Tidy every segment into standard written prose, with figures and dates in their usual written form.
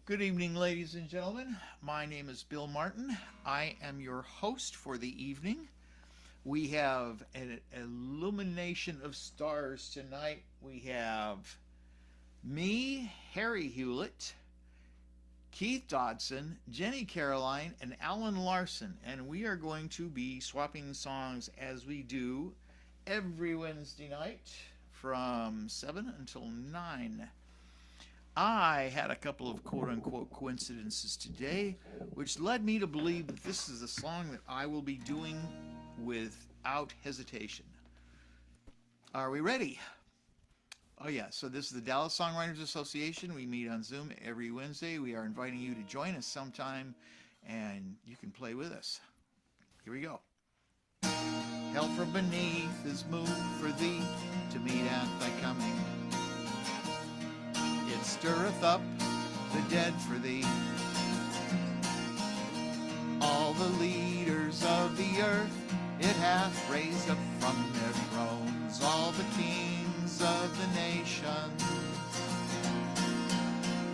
Good evening, ladies and gentlemen. My name is Bill Martin. I am your host for the evening. We have an illumination of stars tonight. We have me, Harry Hewlett, Keith Dodson, Jenny Caroline, and Alan Larson. And we are going to be swapping songs as we do every Wednesday night from 7 until 9. I had a couple of quote unquote coincidences today, which led me to believe that this is a song that I will be doing without hesitation. Are we ready? Oh, yeah, so this is the Dallas Songwriters Association. We meet on Zoom every Wednesday. We are inviting you to join us sometime, and you can play with us. Here we go. Hell from beneath is moved for thee to meet at thy coming. It stirreth up the dead for thee. All the leaders of the earth it hath raised up from their thrones. All the kings of the nations,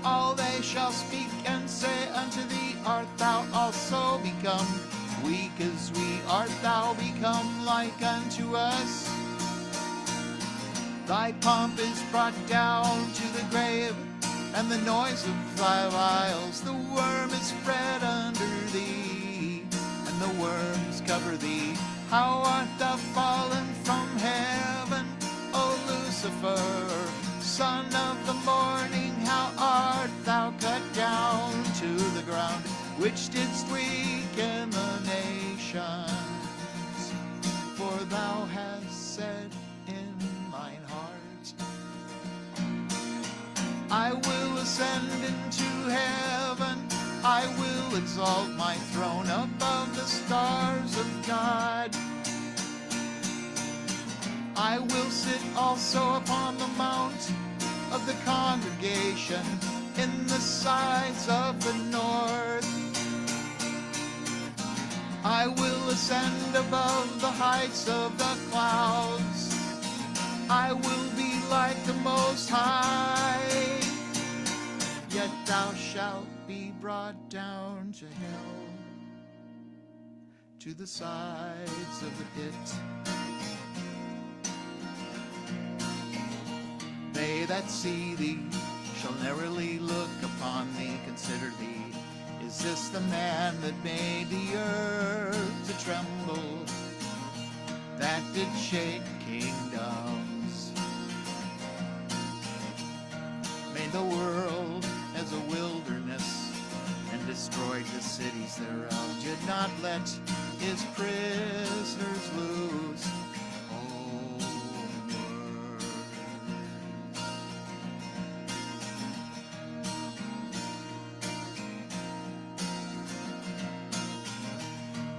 all they shall speak and say unto thee, art thou also become weak as we? Art thou become like unto us? Thy pomp is brought down to the grave, and the noise of thy vials. The worm is spread under thee, and the worms cover thee. How art thou fallen from heaven, O Lucifer, son of the morning? How art thou cut down to the ground, which didst weaken the nations? For thou hast said in thine heart, I will ascend into heaven, I will exalt my throne above the stars of God. I will sit also upon the mount of the congregation in the sides of the north. I will ascend above the heights of the clouds. I will be like the Most High. Yet thou shalt be brought down to hell, to the sides of the pit. They that see thee shall narrowly look upon thee, consider thee. Is this the man that made the earth to tremble, that did shake kingdoms, made the world as a wilderness, and destroyed the cities thereof, did not let his prisoners loose?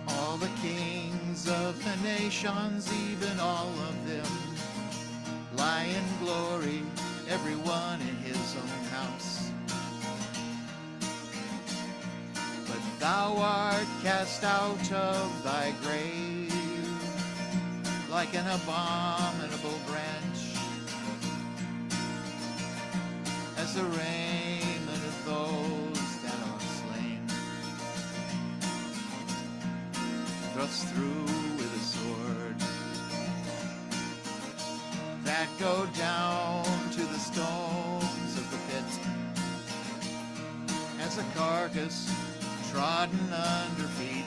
All the kings of the nations, even all of them, lie in glory, everyone in his own house. But thou art cast out of thy grave like an abominable branch, as the raiment of those that are slain, thrust through with a sword, that go down to the stones of the pit, as a carcass trodden under feet.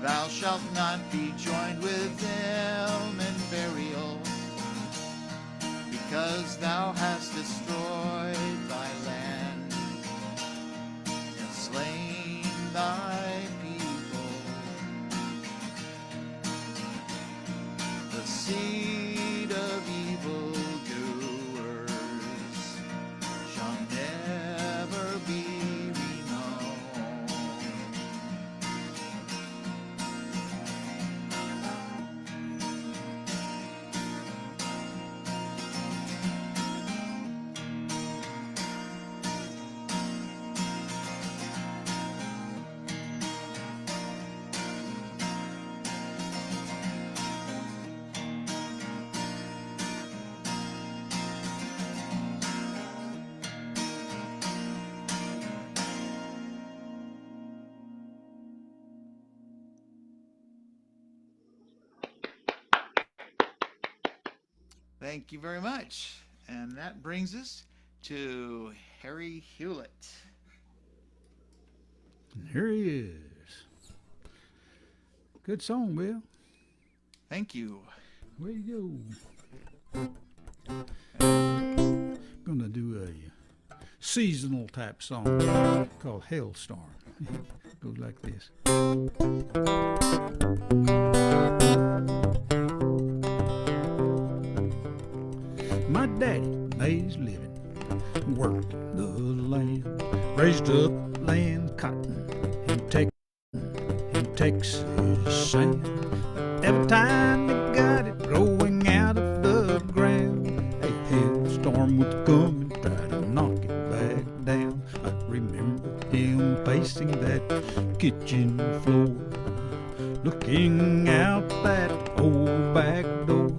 Thou shalt not be joined with them in burial, because thou hast destroyed thy land, and slain thy people. The seed of evil doers shall never be renowned. Thank you very much. And that brings us to Harry Hewlett. And here he is. Good song, Bill. Thank you. Way to go. Gonna do a seasonal type song called Hailstorm. Goes like this. My daddy made his living, worked the land, raised up land cotton in Texas sand. Every time he got it growing out of the ground, a hailstorm would come and try to knock it back down. I remember him pacing that kitchen floor, looking out that old back door,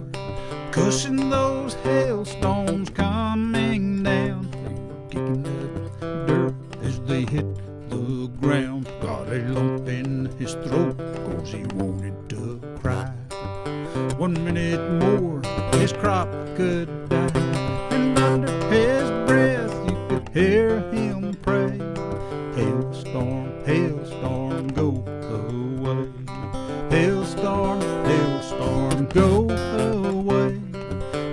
cussing those hailstones coming down. They were kicking up dirt as they hit the ground. Got a lump in his throat 'cause he wanted to cry. 1 minute more, his crop could die, and under his breath you could hear him pray, hailstorm, hailstorm, go away. Hailstorm, hailstorm, go away.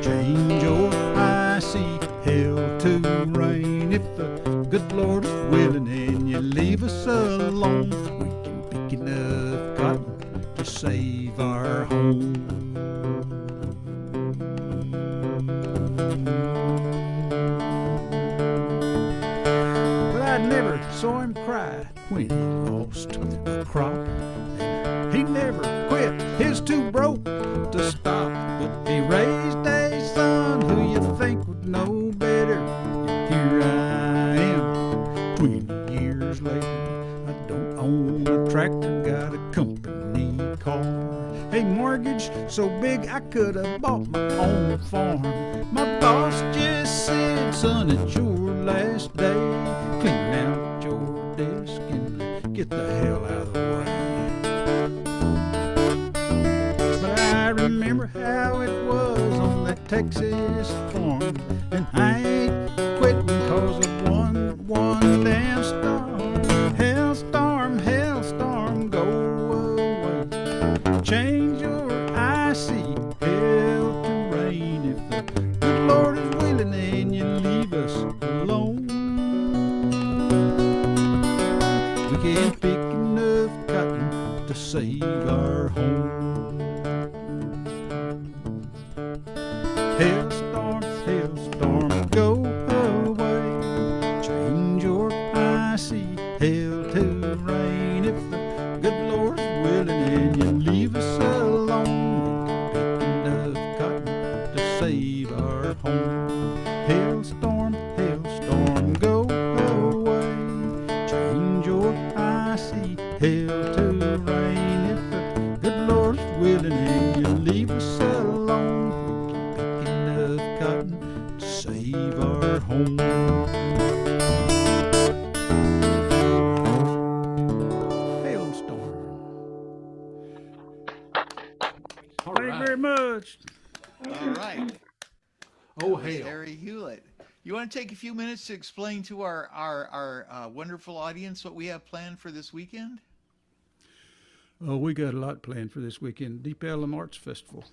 Change your icy hail to rain. If the good Lord is willing and you leave us alone, we can pick enough cotton to save our home. But I never saw him cry when he lost a crop, and he never quit. His too broke to stop, but he raised a son who you think would know better. And here I am, 20 years later. I don't own a tractor, got a company car, a mortgage so big I could have bought my own farm. My boss just said, son, it's your last day. Clean out your desk and get the hell out of the way. But I remember how it was on that Texas farm, and I ain't quitting 'cause of one damn storm. Hailstorm, hailstorm, go away. Change your icy hail to rain. If the good Lord is willing and you leave us alone, we can pick enough cotton to save our home. Hailstorm, hailstorm, go away. Change your icy hail to rain. If the good Lord's willing and you leave us alone, we can pick enough cotton to save our home. Hailstorm, hailstorm, go away. Change your icy hail to rain. If the good Lord's willing and you leave us alone, we can pick enough cotton to save our home. Thank you very much. All right. Oh, That was hail. Harry Hewlett. You want to take a few minutes to explain to our wonderful audience what we have planned for this weekend? Oh, we got a lot planned for this weekend. Deep Ellum Arts Festival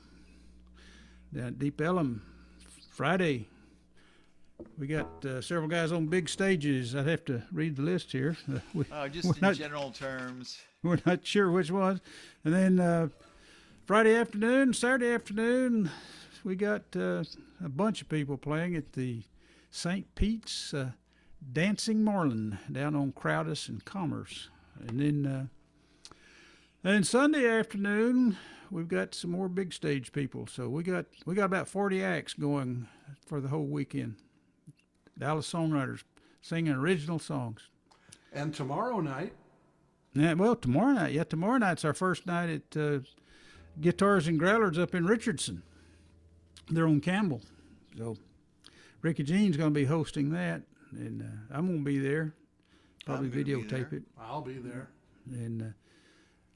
down at Deep Ellum Friday. We got several guys on big stages. I'd have to read the list here. Just in general terms. We're not sure which ones. And then Friday afternoon, Saturday afternoon, we got a bunch of people playing at the St. Pete's Dancing Marlin down on Crowdus and Commerce. And then Sunday afternoon, we've got some more big stage people. So we got about 40 acts going for the whole weekend. Dallas Songwriters singing original songs. And tomorrow night, Yeah, well, tomorrow night. Yeah, tomorrow night's our first night at Guitars and Growlers up in Richardson. They're on Campbell. So Ricky Jean's going to be hosting that, and I'm going to be there. Probably I'm gonna be videotape there. it, I'll be there. and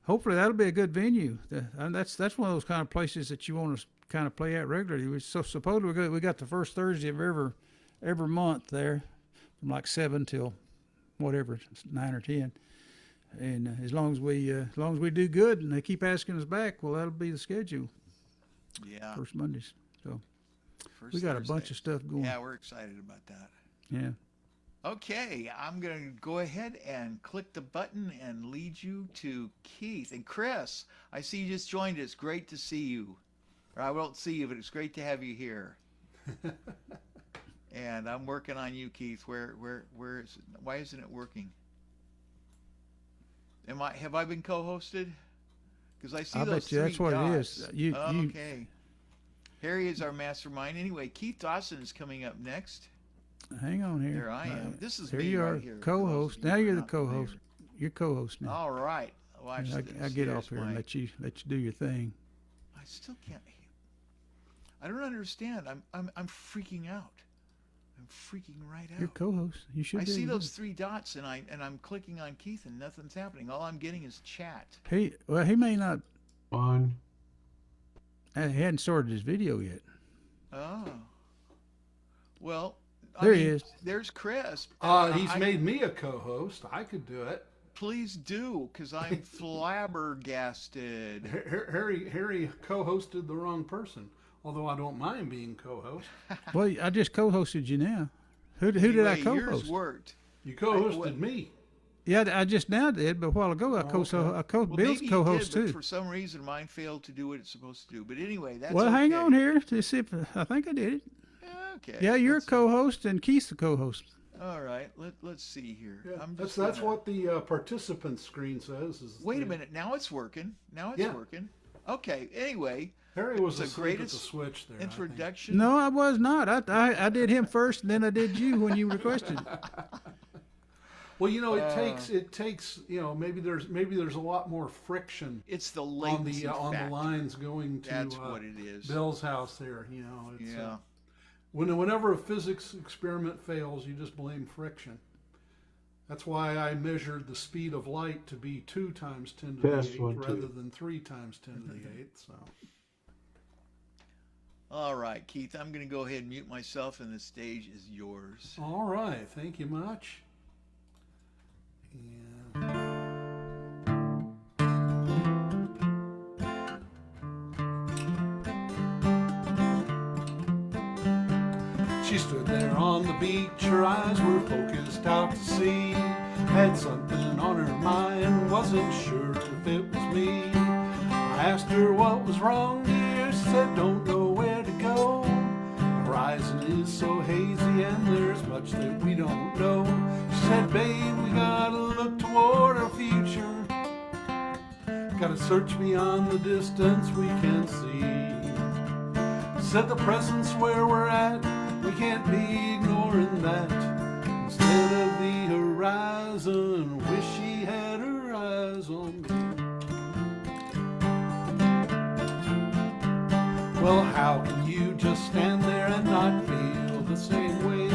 hopefully that'll be a good venue. That's one of those kind of places that you want to kind of play out regularly. So supposedly we got the first Thursday of every month there, from like 7 till whatever, 9 or 10. And as long as we do good and they keep asking us back, well, that'll be the schedule. Yeah. First Mondays. So First we got Thursday. a bunch of stuff going. Yeah, we're excited about that. Yeah. Okay, I'm going to go ahead and click the button and lead you to Keith. And Chris, I see you just joined us. Great to see you. Or I won't see you, but it's great to have you here. And I'm working on you, Keith. Where is it? Why isn't it working? Have I been co-hosted? Because I see I those bet you three that's what dots. it is. Okay. Harry is our mastermind. Anyway, Keith Dodson is coming up next. Hang on here. There I am. This is here me you right are, here. co-host. Now you're the co-host. You're co-host now. All right. Watch this. I get Here's off here and my- let you do your thing. I still can't. I don't understand. I'm freaking out. I'm freaking right out. You're co-host. You should. I be see able to those three dots and I'm clicking on Keith and nothing's happening. All I'm getting is chat. He may not. Fun. He hadn't started his video yet. Oh. Well, There he is. There's Chris. He's made me a co-host. I could do it. Please do, because I'm flabbergasted. Harry co-hosted the wrong person. Although I don't mind being co-host. Well, I just co-hosted you now. Who did I Anyway, co-host? Yours worked. You co-hosted me. Yeah, I just now did, but a while ago Bill's Well, co-host maybe co-host you did, but too. for some reason, mine failed to do what it's supposed to do. But anyway, that's Well, okay. hang on here to see if I think I did it. Okay. Yeah, you're a let's see. co-host and Keith's the co-host. All right. Let's see here. Yeah, I'm that's just gonna- what the participant screen says. Wait a minute. Now it's working. Yeah. Working. Okay. Anyway, Harry was the asleep at the greatest switch there. I think. introduction. No, I was not. I did him first, and then I did you when you requested. Well, it takes maybe there's a lot more friction It's the on latency the factor. lines going to That's what it is. Bill's house there. It's, Yeah. Whenever a physics experiment fails, you just blame friction. That's why I measured the speed of light to be 2 times 10 to the 8th rather than 3 times 10 to the 8th. So. All right, Keith. I'm going to go ahead and mute myself, and the stage is yours. All right, thank you much. And she stood there on the beach, her eyes were focused out to sea. Had something on her mind, wasn't sure if it was me. I asked her what was wrong, dear, she said don't know where to go. The horizon is so hazy and there's much that we don't know. She said, babe, we gotta look toward our future. Gotta search beyond the distance we can see. Said the present's where we're at, we can't be ignoring that. Instead of the horizon, wish she had her eyes on me. Well, how can you just stand there and not feel the same way?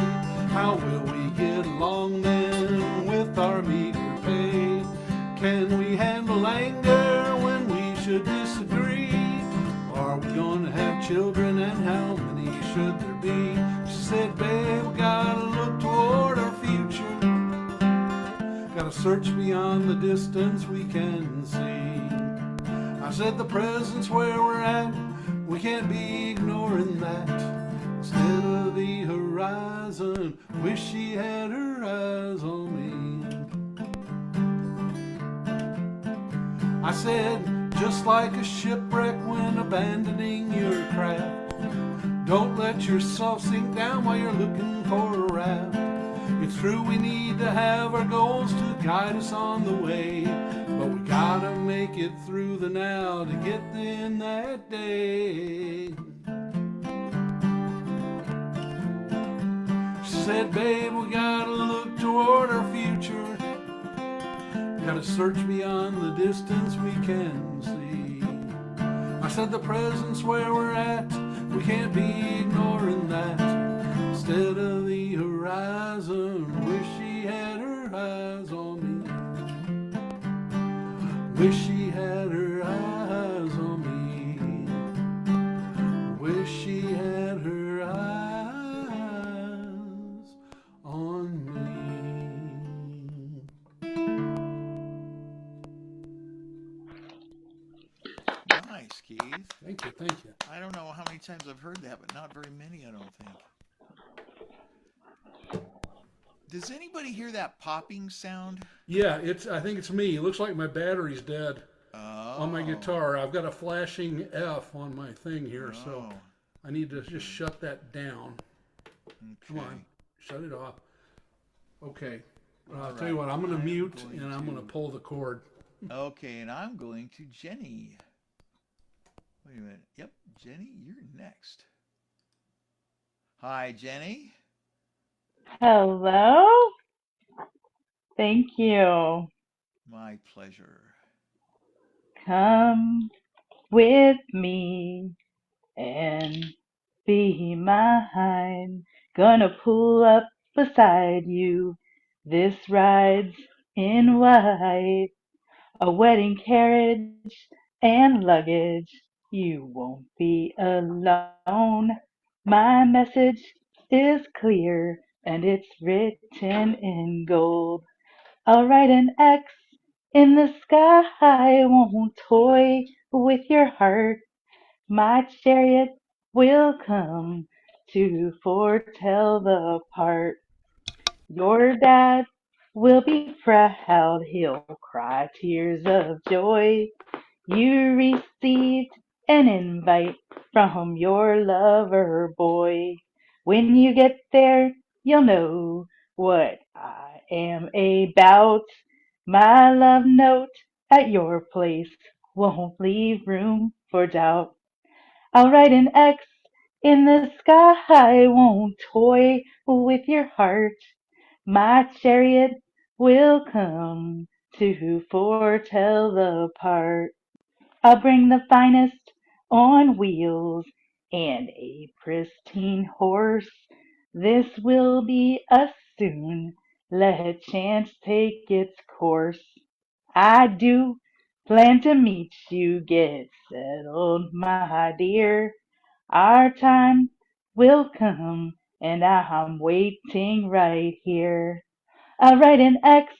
How will we get along then with our meager pay? Can we handle anger when we should disagree? Are we gonna have children and how many should there be? She said, babe, we gotta look toward our future. Gotta search beyond the distance we can see. I said the present's where we're at, we can't be ignoring that. Instead of the horizon, wish she had her eyes on me. I said, just like a shipwreck when abandoning your craft, don't let yourself sink down while you're looking for a raft. It's true we need to have our goals to guide us on the way, but we gotta make it through the now to get in that day. She said, babe, we gotta look toward our future. Gotta search beyond the distance we can see. I said the present's where we're at, we can't be ignoring that. Instead of the horizon, wish she had her eyes on me. Wish she had her eyes on me. Thank you. I don't know how many times I've heard that, but not very many, I don't think. Does anybody hear that popping sound? Yeah, I think it's me. It looks like my battery's dead on my Oh. guitar. I've got a flashing F on my thing here, so Oh. I need to just shut that down. Come Okay. on, shut it off. Okay. I'll All tell you right. what, I'm going to I'm mute going and I'm going to to- pull the cord. Okay, and I'm going to Jenny. Wait a minute. Yep, Jenny, you're next. Hi, Jenny. Hello. Thank you. My pleasure. Come with me and be mine. Gonna pull up beside you. This ride's in white. A wedding carriage and luggage. You won't be alone. My message is clear and it's written in gold. I'll write an X in the sky, won't toy with your heart. My chariot will come to foretell the part. Your dad will be proud, he'll cry tears of joy. You received an invite from your lover boy. When you get there, you'll know what I am about. My love note at your place won't leave room for doubt. I'll write an X in the sky, won't toy with your heart. My chariot will come to foretell the part. I'll bring the finest on wheels and a pristine horse. This will be us soon. Let chance take its course. I do plan to meet you, get settled, my dear. Our time will come, and I'm waiting right here. I'll write an X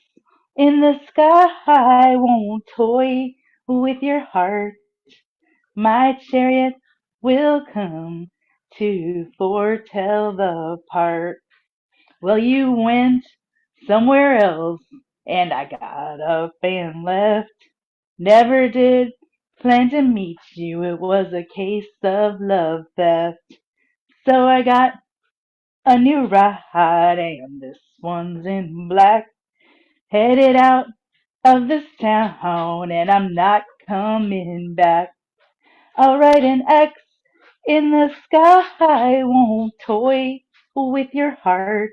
in the sky, won't toy with your heart. My chariot will come to foretell the part. Well, you went somewhere else, and I got up and left. Never did plan to meet you, it was a case of love theft. So I got a new ride, and this one's in black. Headed out of this town, and I'm not coming back. I'll write an X in the sky, won't toy with your heart.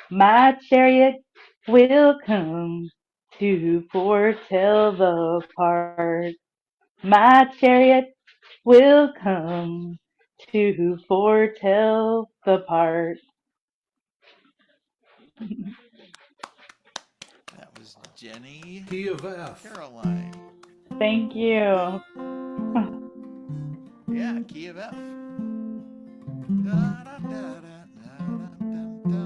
My chariot will come to foretell the part. My chariot will come to foretell the part. That was Jenny Key of F. Caroline. Thank you. Yeah, key of F. Da, da, da, da, da, da, da.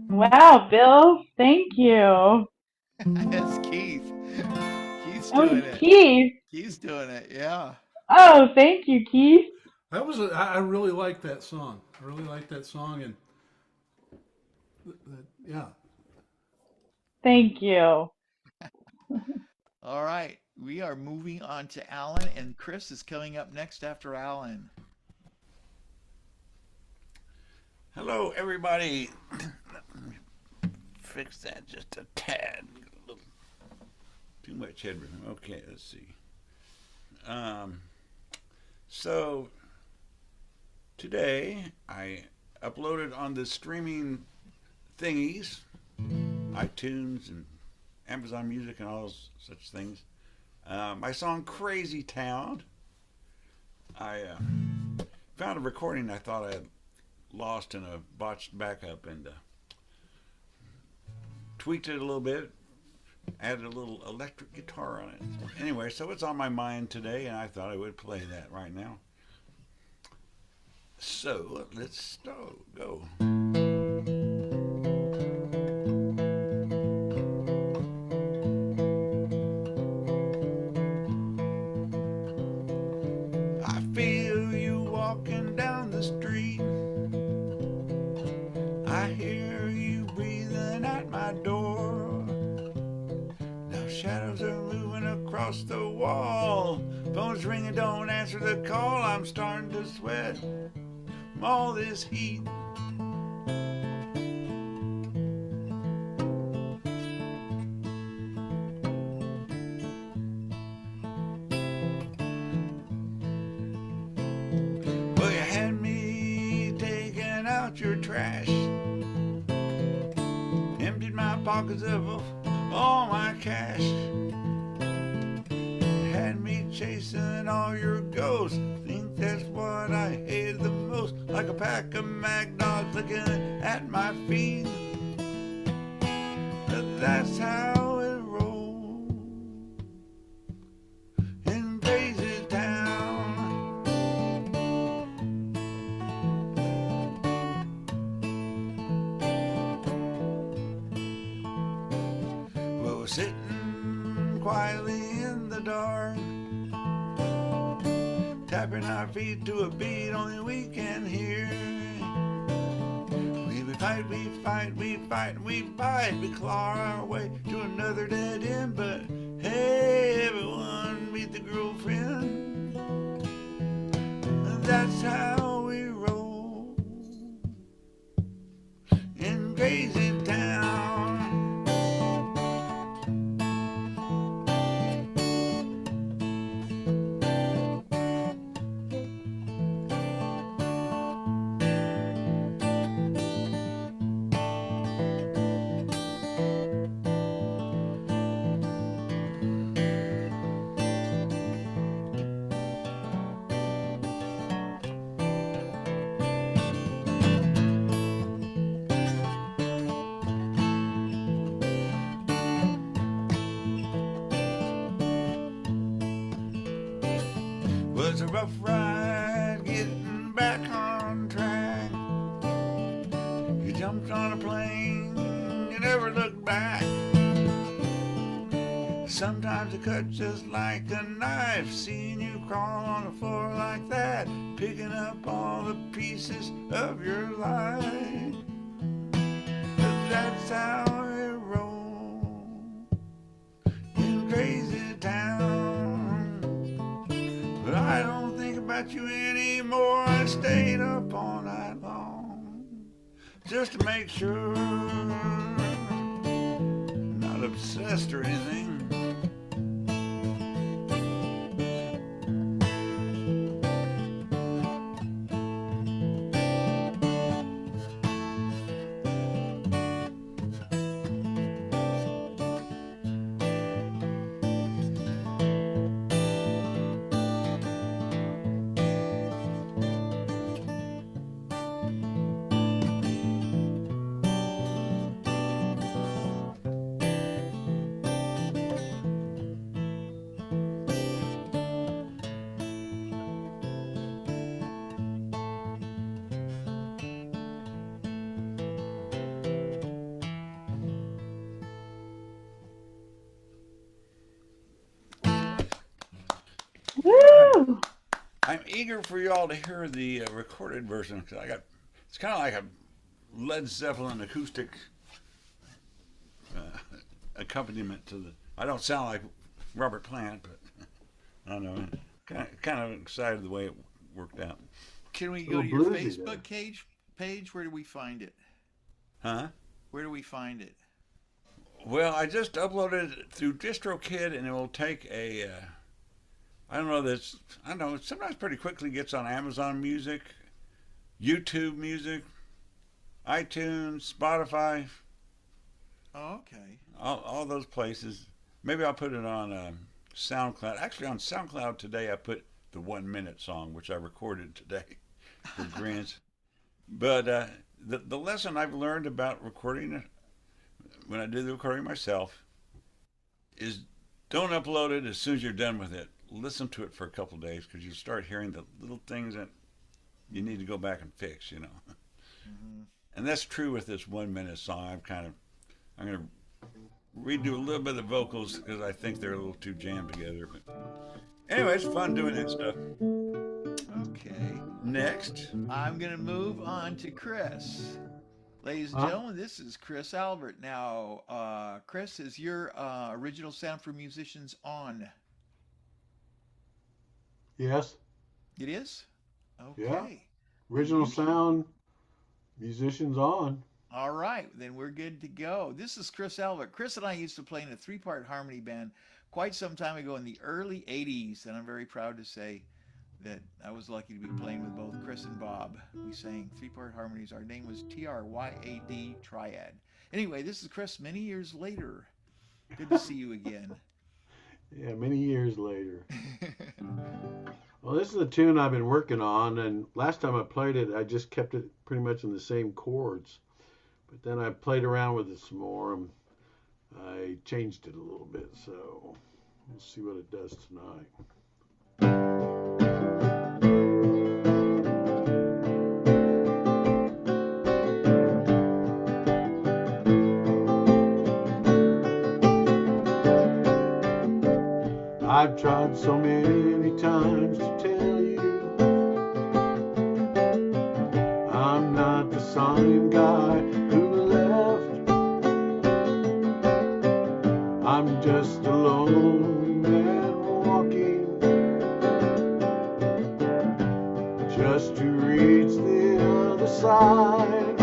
Wow, Bill, thank you. That's Keith. Keith's Oh, doing it. Keith. Keith's doing it. Yeah. Oh, thank you, Keith. I really like that song. I really like that song, and yeah. Thank you. All right. We are moving on to Alan, and Chris is coming up next after Alan. Hello, everybody. Fix that just a tad. A little, too much headroom. Okay, let's see. So today I uploaded on the streaming thingies, iTunes and Amazon Music and all those such things. My song "Crazy Town." I found a recording I thought I had lost in a botched backup and tweaked it a little bit, added a little electric guitar on it. Anyway, so it's on my mind today, and I thought I would play that right now. So let's go. I feel you walking down the street. I hear you breathing at my door. Now shadows are moving across the wall. Phone's ringing, don't answer the call. I'm starting to sweat from all this heat. Well, you had me taking out your trash, emptied my pockets of all my cash. You had me chasing all your ghosts. Think that's what I hated the most. Like a pack of mag dogs looking at my feet. But that's how it rolls in crazy town. Well, we're sitting quietly in the dark, tapping our feet to a beat only we can hear. We fight, we fight, we fight, and we bite. We claw our way to another dead end. But hey, everyone, meet the girlfriend. That's how we roll in crazy town. Was a rough ride getting back on track. You jumped on a plane, you never looked back. Sometimes it cut just like a knife, seeing you crawl on the floor like that, picking up all the pieces of your life. But that's how it rolls in crazy town. But I don't think about you anymore. I stayed up all night long just to make sure I'm not obsessed or anything. Woo! I'm eager for y'all to hear the recorded version because it's kind of like a Led Zeppelin acoustic accompaniment to the. I don't sound like Robert Plant, but I don't know. Kind of excited the way it worked out. Can we A go to little your bluesy there. Facebook page? Where do we find it? Huh? Where do we find it? Well, I just uploaded it through DistroKid, and it will take a. I don't know. I don't know. It sometimes pretty quickly gets on Amazon Music, YouTube Music, iTunes, Spotify, Oh, okay. all those places. Maybe I'll put it on SoundCloud. Actually, on SoundCloud today, I put the 1 minute song, which I recorded today for Grants. But the lesson I've learned about recording it, when I do the recording myself, is don't upload it as soon as you're done with it. Listen to it for a couple of days because you start hearing the little things that you need to go back and fix, you know. Mm-hmm. And that's true with this 1 minute song. I'm going to redo a little bit of the vocals because I think they're a little too jammed together. But anyway, it's fun doing that stuff. Okay. Next. I'm going to move on to Chris. Ladies and gentlemen, this is Chris Albert. Now, Chris, is your original sound for musicians on? Yes. It is? Okay. Yeah. Original Usually- sound, musicians on. All right, then we're good to go. This is Chris Albert. Chris and I used to play in a three-part harmony band quite some time ago in the early 80s, and I'm very proud to say that I was lucky to be playing with both Chris and Bob. We sang three-part harmonies. Our name was TRYAD, Triad. Anyway, this is Chris many years later. Good to see you again. Yeah, many years later. Well, this is a tune I've been working on, and last time I played it, I just kept it pretty much in the same chords. But then I played around with it some more, and I changed it a little bit, so we'll see what it does tonight. I've tried so many times to tell you I'm not the same guy who left. I'm just a lonely man walking just to reach the other side.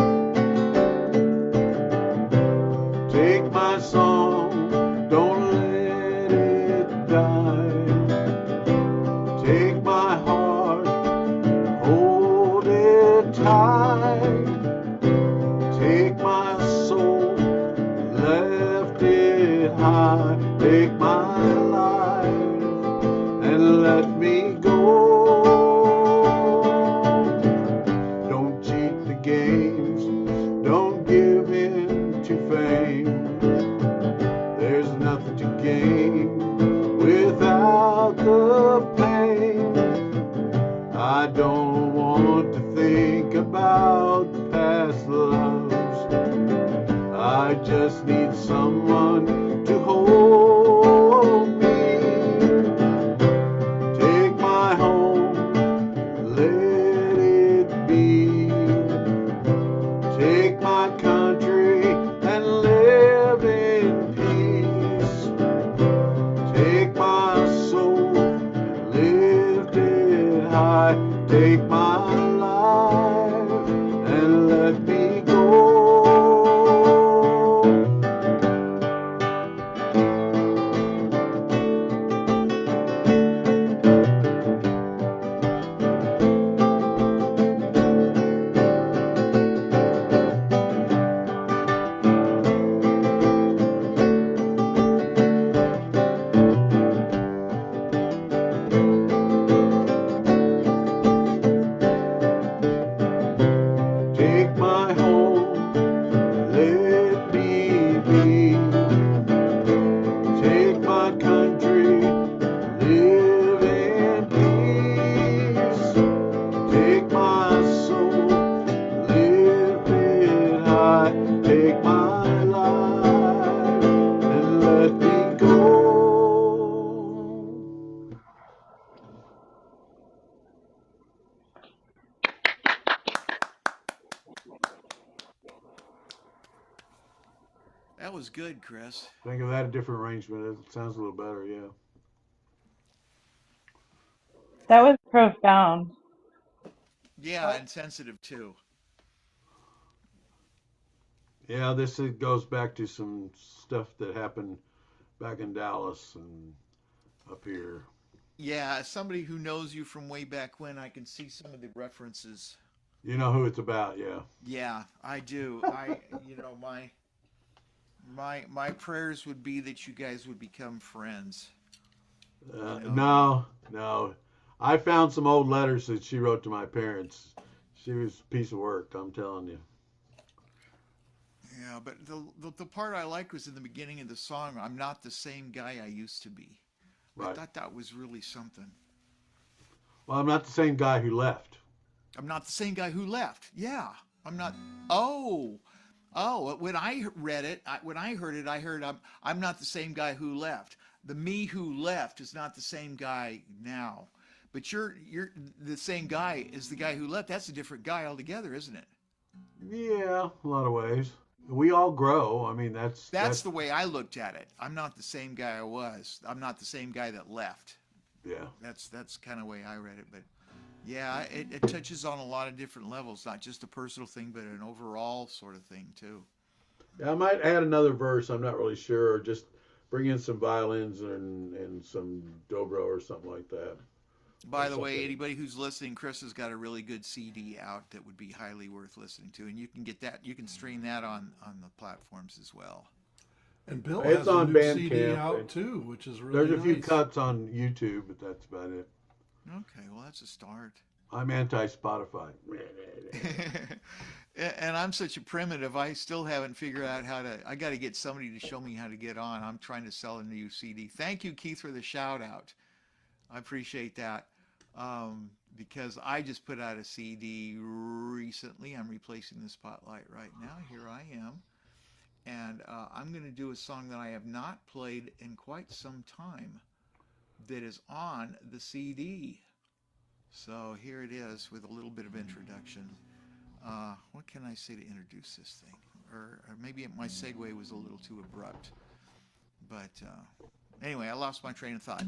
Take my song, don't let it die. Take my heart, hold it tight. Take my soul, left it high. Take my life and let me go. Don't cheat the games, don't give in to fame. There's nothing to gain without the pain. I don't want to think about past loves. I just need someone to hold me. Take my home, let it be. Take my country and live in peace. Take my soul, lift it high. Take my life and let me go. Take my home, let me be. Take my country, live in peace. Take my soul, lift it high. Take my life and let me go. That was good, Chris. Think of that a different arrangement. It sounds a little better, yeah. That was profound. Yeah, and sensitive too. Yeah, this it goes back to some stuff that happened back in Dallas and up here. Yeah, as somebody who knows you from way back when, I can see some of the references. You know who it's about, yeah. Yeah, I do. My prayers would be that you guys would become friends. No. I found some old letters that she wrote to my parents. She was a piece of work, I'm telling you. Yeah, but the part I liked was in the beginning of the song. I'm not the same guy I used to be. I Right. thought that was really something. Well, I'm not the same guy who left. I'm not the same guy who left. Yeah, I'm not. Oh, when I read it, when I heard it, I heard I'm not the same guy who left. The me who left is not the same guy now. But you're the same guy as the guy who left. That's a different guy altogether, isn't it? Yeah, a lot of ways. We all grow. I mean, That's the way I looked at it. I'm not the same guy I was. I'm not the same guy that left. yeah. That's kind of the way I read it. But yeah, it touches on a lot of different levels, not just a personal thing, but an overall sort of thing too. I might add another verse. I'm not really sure. Just bring in some violins and some dobro or something like that. By the way, anybody who's listening, Chris has got a really good CD out that would be highly worth listening to, and you can get that. You can stream that on the platforms as well. And Bill It's has on a new CD Bandcamp, out and too, which is really There's a few nice. cuts on YouTube, but that's about it. Okay, well that's a start. I'm anti-Spotify. And I'm such a primitive. I still haven't figured out how to. I got to get somebody to show me how to get on. I'm trying to sell a new CD. Thank you, Keith, for the shout out. I appreciate that. Because I just put out a CD recently. I'm replacing the spotlight right now. Here I am. And I'm going to do a song that I have not played in quite some time that is on the CD. So here it is with a little bit of introduction. What can I say to introduce this thing? Or maybe my segue was a little too abrupt. But anyway, I lost my train of thought.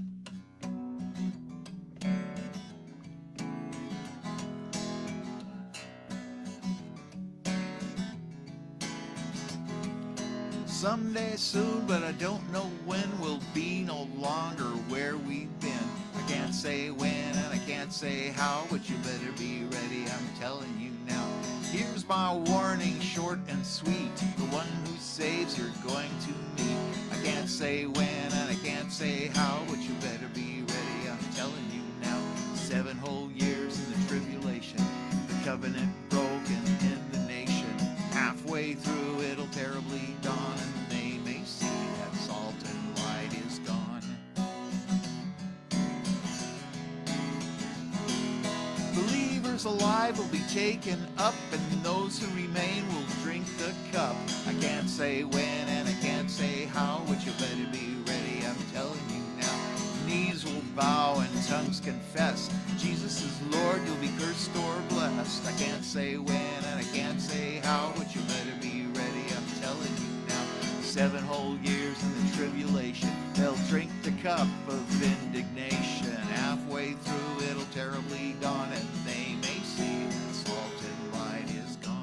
Someday soon, but I don't know when, we'll be no longer where we've been. I can't say when and I can't say how, but you better be ready, I'm telling you now. Here's my warning, short and sweet. The one who saves you're going to meet. I can't say when and I can't say how, but you better be ready, I'm telling you now. 7 whole years in the tribulation, the covenant broken in the nation. Halfway through it'll terribly dawn, and they may see that salt and light is gone. Believers alive will be taken up, and those who remain will drink the cup. I can't say when and I can't say how, but you better be ready, I'm telling you now. Knees will bow and tongues confess Jesus is Lord, you'll be cursed or blessed. I can't say when and I can't say how, but you better be ready, I'm telling you now. 7 whole years in the tribulation, they'll drink the cup of indignation. Halfway through it'll terribly dawn, and they may see that salt and light is gone.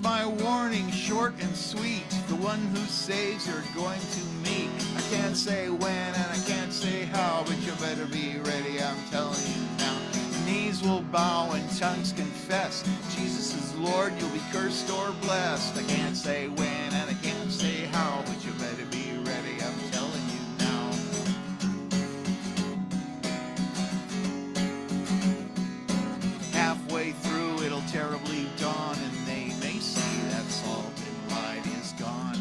My warning, short and sweet. The one who saves you're going to meet. I can't say when and I can't say how, but you better be ready, I'm telling you now. Knees will bow and tongues confess Jesus is Lord, you'll be cursed or blessed. I can't say when and I can't say how, but you better be ready, I'm telling you now. Halfway through it'll terribly dawn, and they may see that salt and light is gone.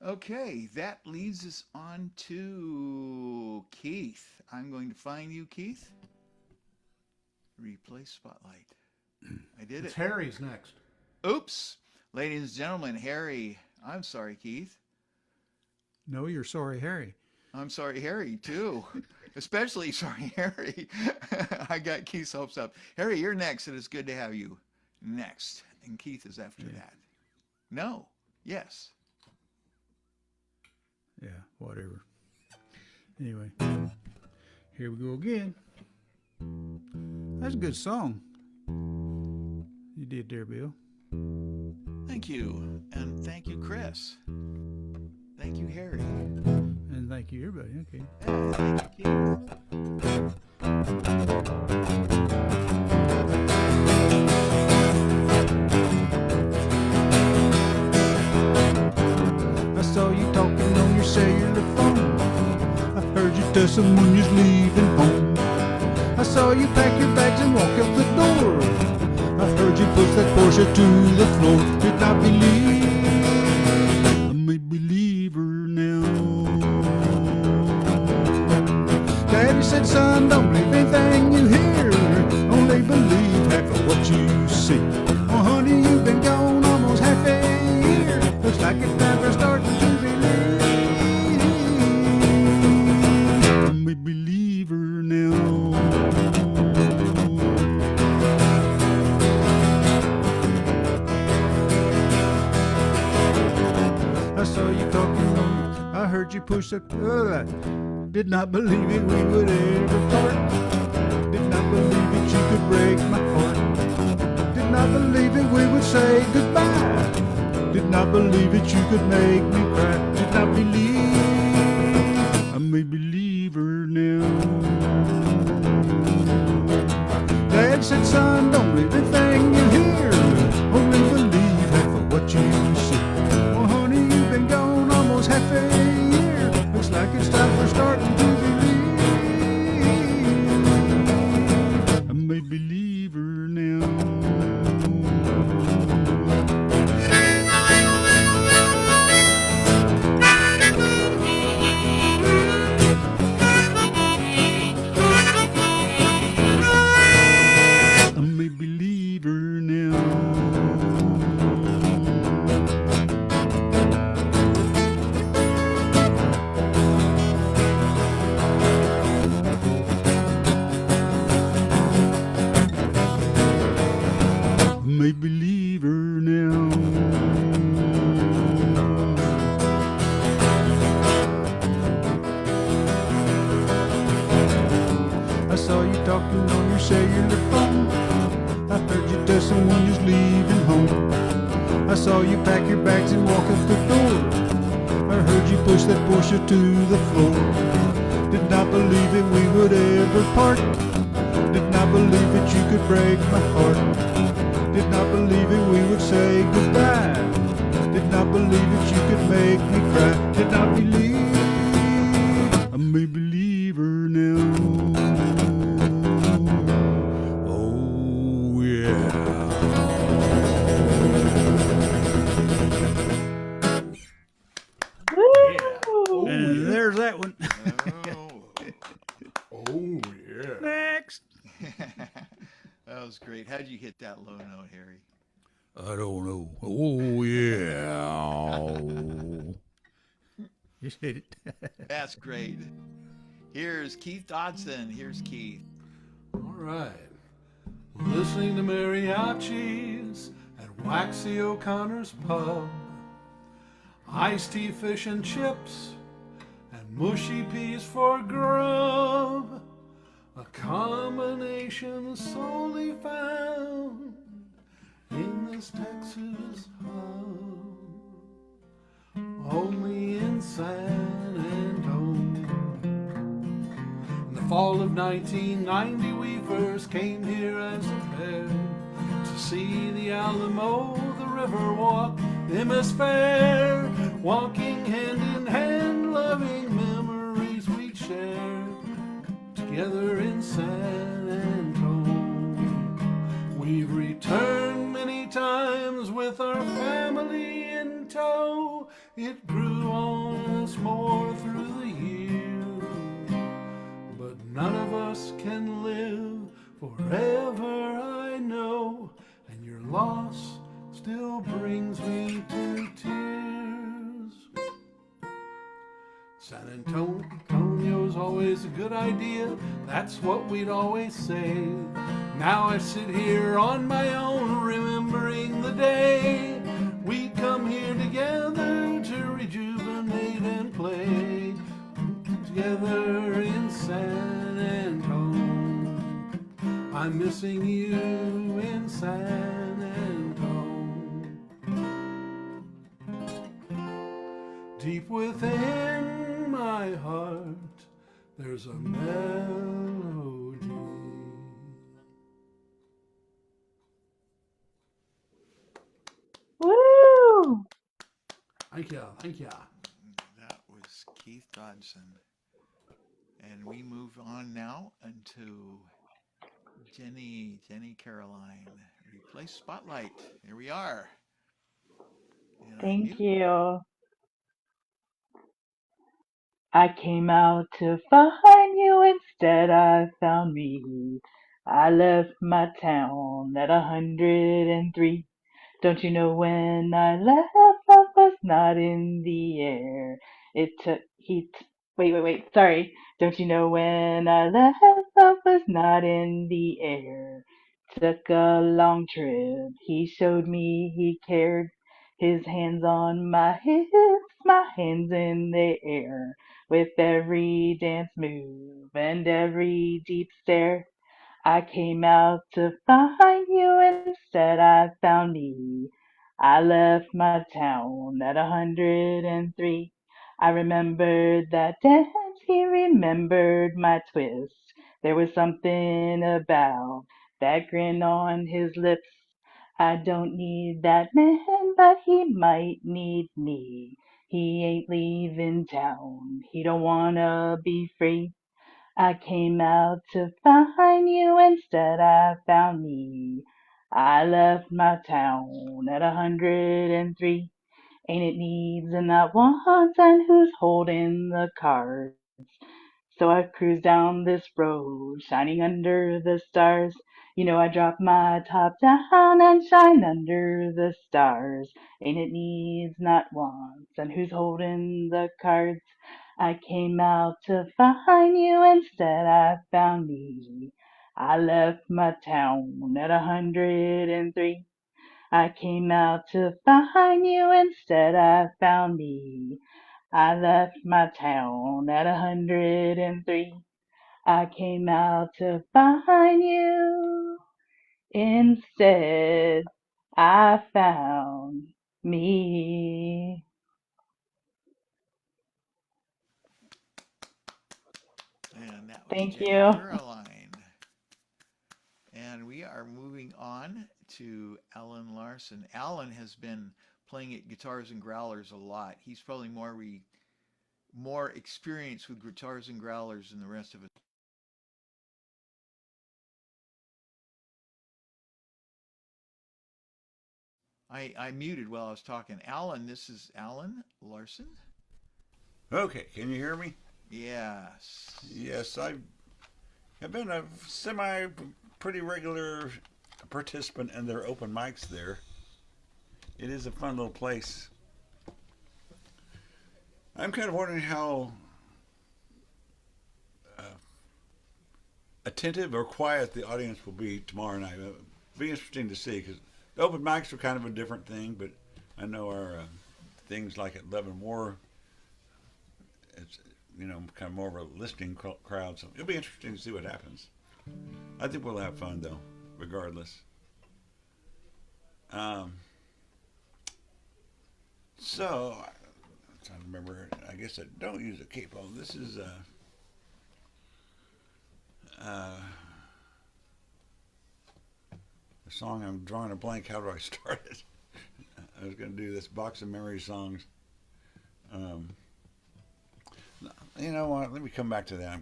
Okay, that leads us on to Keith. I'm going to find you, Keith. Replay spotlight. I did It's it. Harry's next. Oops. Ladies and gentlemen, Harry. I'm sorry, Keith. No, you're sorry, Harry. I'm sorry, Harry, too. Especially sorry, Harry. I got Keith's hopes up. Harry, you're next, and it's good to have you next. And Keith is after that. No. Yes. Yeah, whatever. Anyway, here we go again. That's a good song. You did there, Bill. Thank you. And thank you, Chris. Thank you, Harry. And thank you, everybody. Okay. And thank you, Keith. I saw you talking on your cellular phone. I heard you tell someone you're leaving home. I saw you pack your bags and walk out the door. I heard you push that Porsche to the floor. Did not believe, I'm a believer now. Daddy said, son, don't believe anything you hear. Only believe half of what you see. Oh, honey, you've been gone almost half a year. Looks like it's time for starting to believe. I'm a believer now. I saw you talking on, I heard you push that. Did not believe it, we would ever part. Did not believe it, you could break my heart. Did not believe it, we would say goodbye. Did not believe it, you could make me cry. Did not believe, I'm a believer now. Dad said, son, don't believe anything you hear. Only believe half of what you see. Well, honey, you've been gone almost half a year. Looks like it's time for starting to believe. I'm a believer now. I'm a believer now. I'm a believer now. I saw you talking on your cellular phone. I heard you tell someone you're leaving home. I saw you pack your bags and walk out the door. I heard you push that Porsche to the floor. Did not believe it, we would ever part. Did not believe it, you could break my heart. Did not believe it, we would say goodbye. Did not believe it, you could make me cry. Did not believe, I'm a believer now. Oh yeah. Woo! And there's that one. Oh, yeah. Next. That was great. How'd you hit that low note, Harry? I don't know. Oh yeah. You hit it. That's great. Here's Keith Dodson. Here's Keith. All right. Listening to mariachis at Waxy O'Connor's pub. Iced tea, fish and chips, and mushy peas for grub. A combination solely found in this Texas hub. Only in San Antonio. In the fall of 1990, we first came here as a pair to see the Alamo, the Riverwalk, MS Fair, walking hand in hand, loving memories we'd share together in San Antonio. We've returned many times with our family in tow. It grew forever, I know, and your loss still brings me to tears. San Antonio's always a good idea, that's what we'd always say. Now I sit here on my own, remembering the day we come here together to rejuvenate and play together in San Antonio. I'm missing you in San Antonio. Deep within my heart, there's a melody. Woo! Thank you, thank you. That was Keith Dodson. And we move on now into Jenny Caroline. Replace Spotlight. Here we are. And I Thank mute. you. I came out to find you, instead I found me. I left my town at 103. Don't you know when I left, love was not in the air. It took, wait, sorry. Don't you know when I left, love was not in the air. Took a long trip, he showed me he cared. His hands on my hips, my hands in the air. With every dance move and every deep stare. I came out to find you, instead I found me. I left my town at 103. I remembered that dance, he remembered my twist. There was something about that grin on his lips. I don't need that man, but he might need me. He ain't leaving town, he don't wanna be free. I came out to find you, instead I found me. I left my town at 103. Ain't it needs and not wants, and who's holding the cards? So I've cruised down this road, shining under the stars. You know I drop my top down and shine under the stars. Ain't it needs not wants, and who's holding the cards? I came out to find you, instead I found me. I left my town at 103. I came out to find you, instead I found me. I left my town at 103. I came out to find you. Instead, I found me. And that was Thank Jenny you. Caroline. And we are moving on to Alan Larson. Alan has been playing at Guitars and Growlers a lot. He's probably more experienced with guitars and growlers than the rest of us. I muted while I was talking. Alan, this is Alan Larson. Okay, can you hear me? Yes. Yes, I've been a pretty regular participant in their open mics there. It is a fun little place. I'm kind of wondering how attentive or quiet the audience will be tomorrow night. It'll be interesting to see, because the open mics are kind of a different thing, but I know our things like at Love and War, it's kind of more of a listening crowd. So it'll be interesting to see what happens. I think we'll have fun though, regardless. So I'm trying to remember. I guess I don't use a capo. This is a song. I'm drawing a blank. How do I start it? I was going to do this box of memory songs. You know what? Let me come back to that.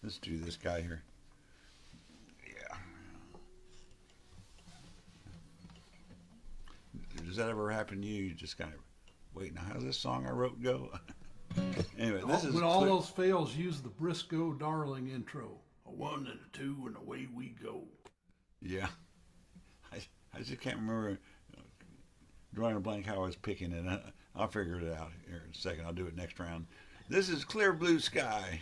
Let's do this guy here. Yeah. Does that ever happen to you? You just kind of wait. Now, how's this song I wrote go? Anyway, this is when all else fails, use the Briscoe Darling intro. A 1 and a 2 and away we go. Yeah. I just can't remember drawing a blank how I was picking it. I'll figure it out here in a second. I'll do it next round. This is Clear Blue Sky.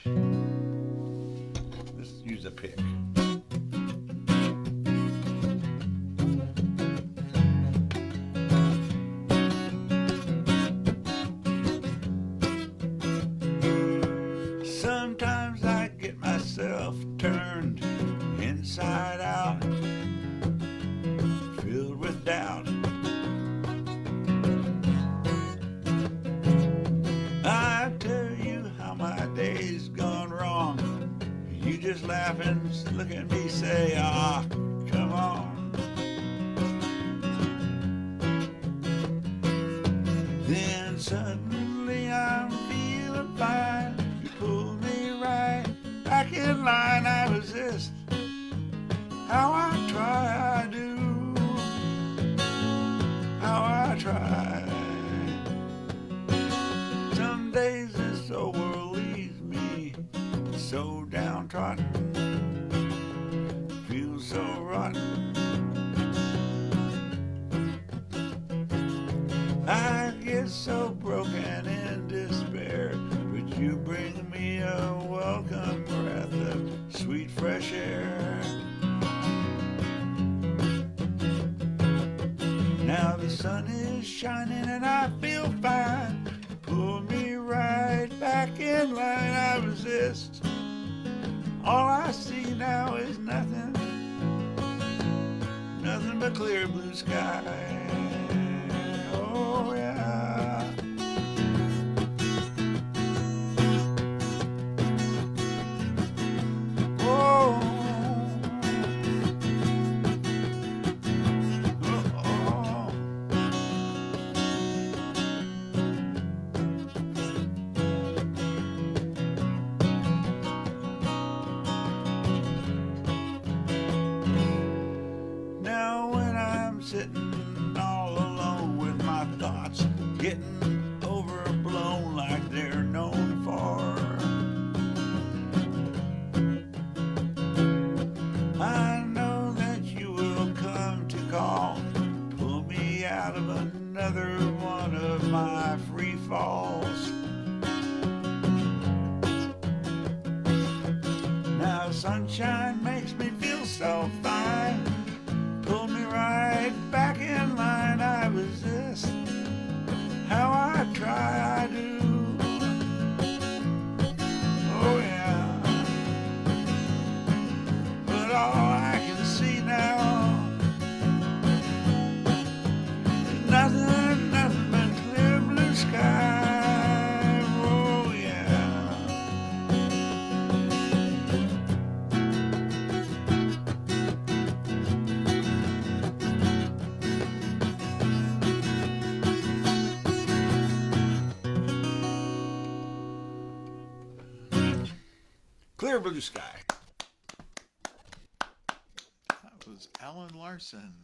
Let's use a pick. Sometimes I get myself turned inside out, filled with doubt. I tell you how my day's gone wrong. You just laugh and look at me, say, ah, come on. Then suddenly I'm feeling fine. You pull me right back in line. I resist. How I try, I do. How I try. Some days this old world leaves me so downtrodden, feels so rotten. I get so broken in despair, but you bring me a welcome breath of sweet fresh air. Now the sun is shining and I feel fine. Pull me right back in line. I resist. All I see now is nothing, nothing but clear blue sky. Oh yeah. Oh. Sitting all alone with my thoughts getting overblown like they're known for. I know that you will come to call, pull me out of another one of my free falls. Now sunshine makes me feel so fine. Pull me right back in line. I resist. How I try, I do. Oh yeah. But all I can see now is nothing, nothing but clear blue sky. Oh yeah. Clear blue sky. That was Alan Larson.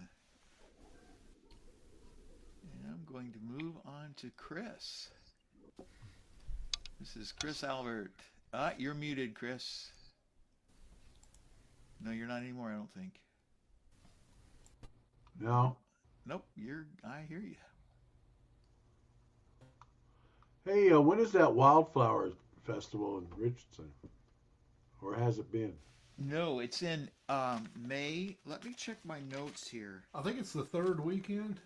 And I'm going to move on to Chris. This is Chris Albert. You're muted, Chris. No, you're not anymore, I don't think. No. Nope, I hear you. Hey, when is that Wildflower Festival in Richardson? Or has it been? No, it's in May. Let me check my notes here. I think it's the third weekend.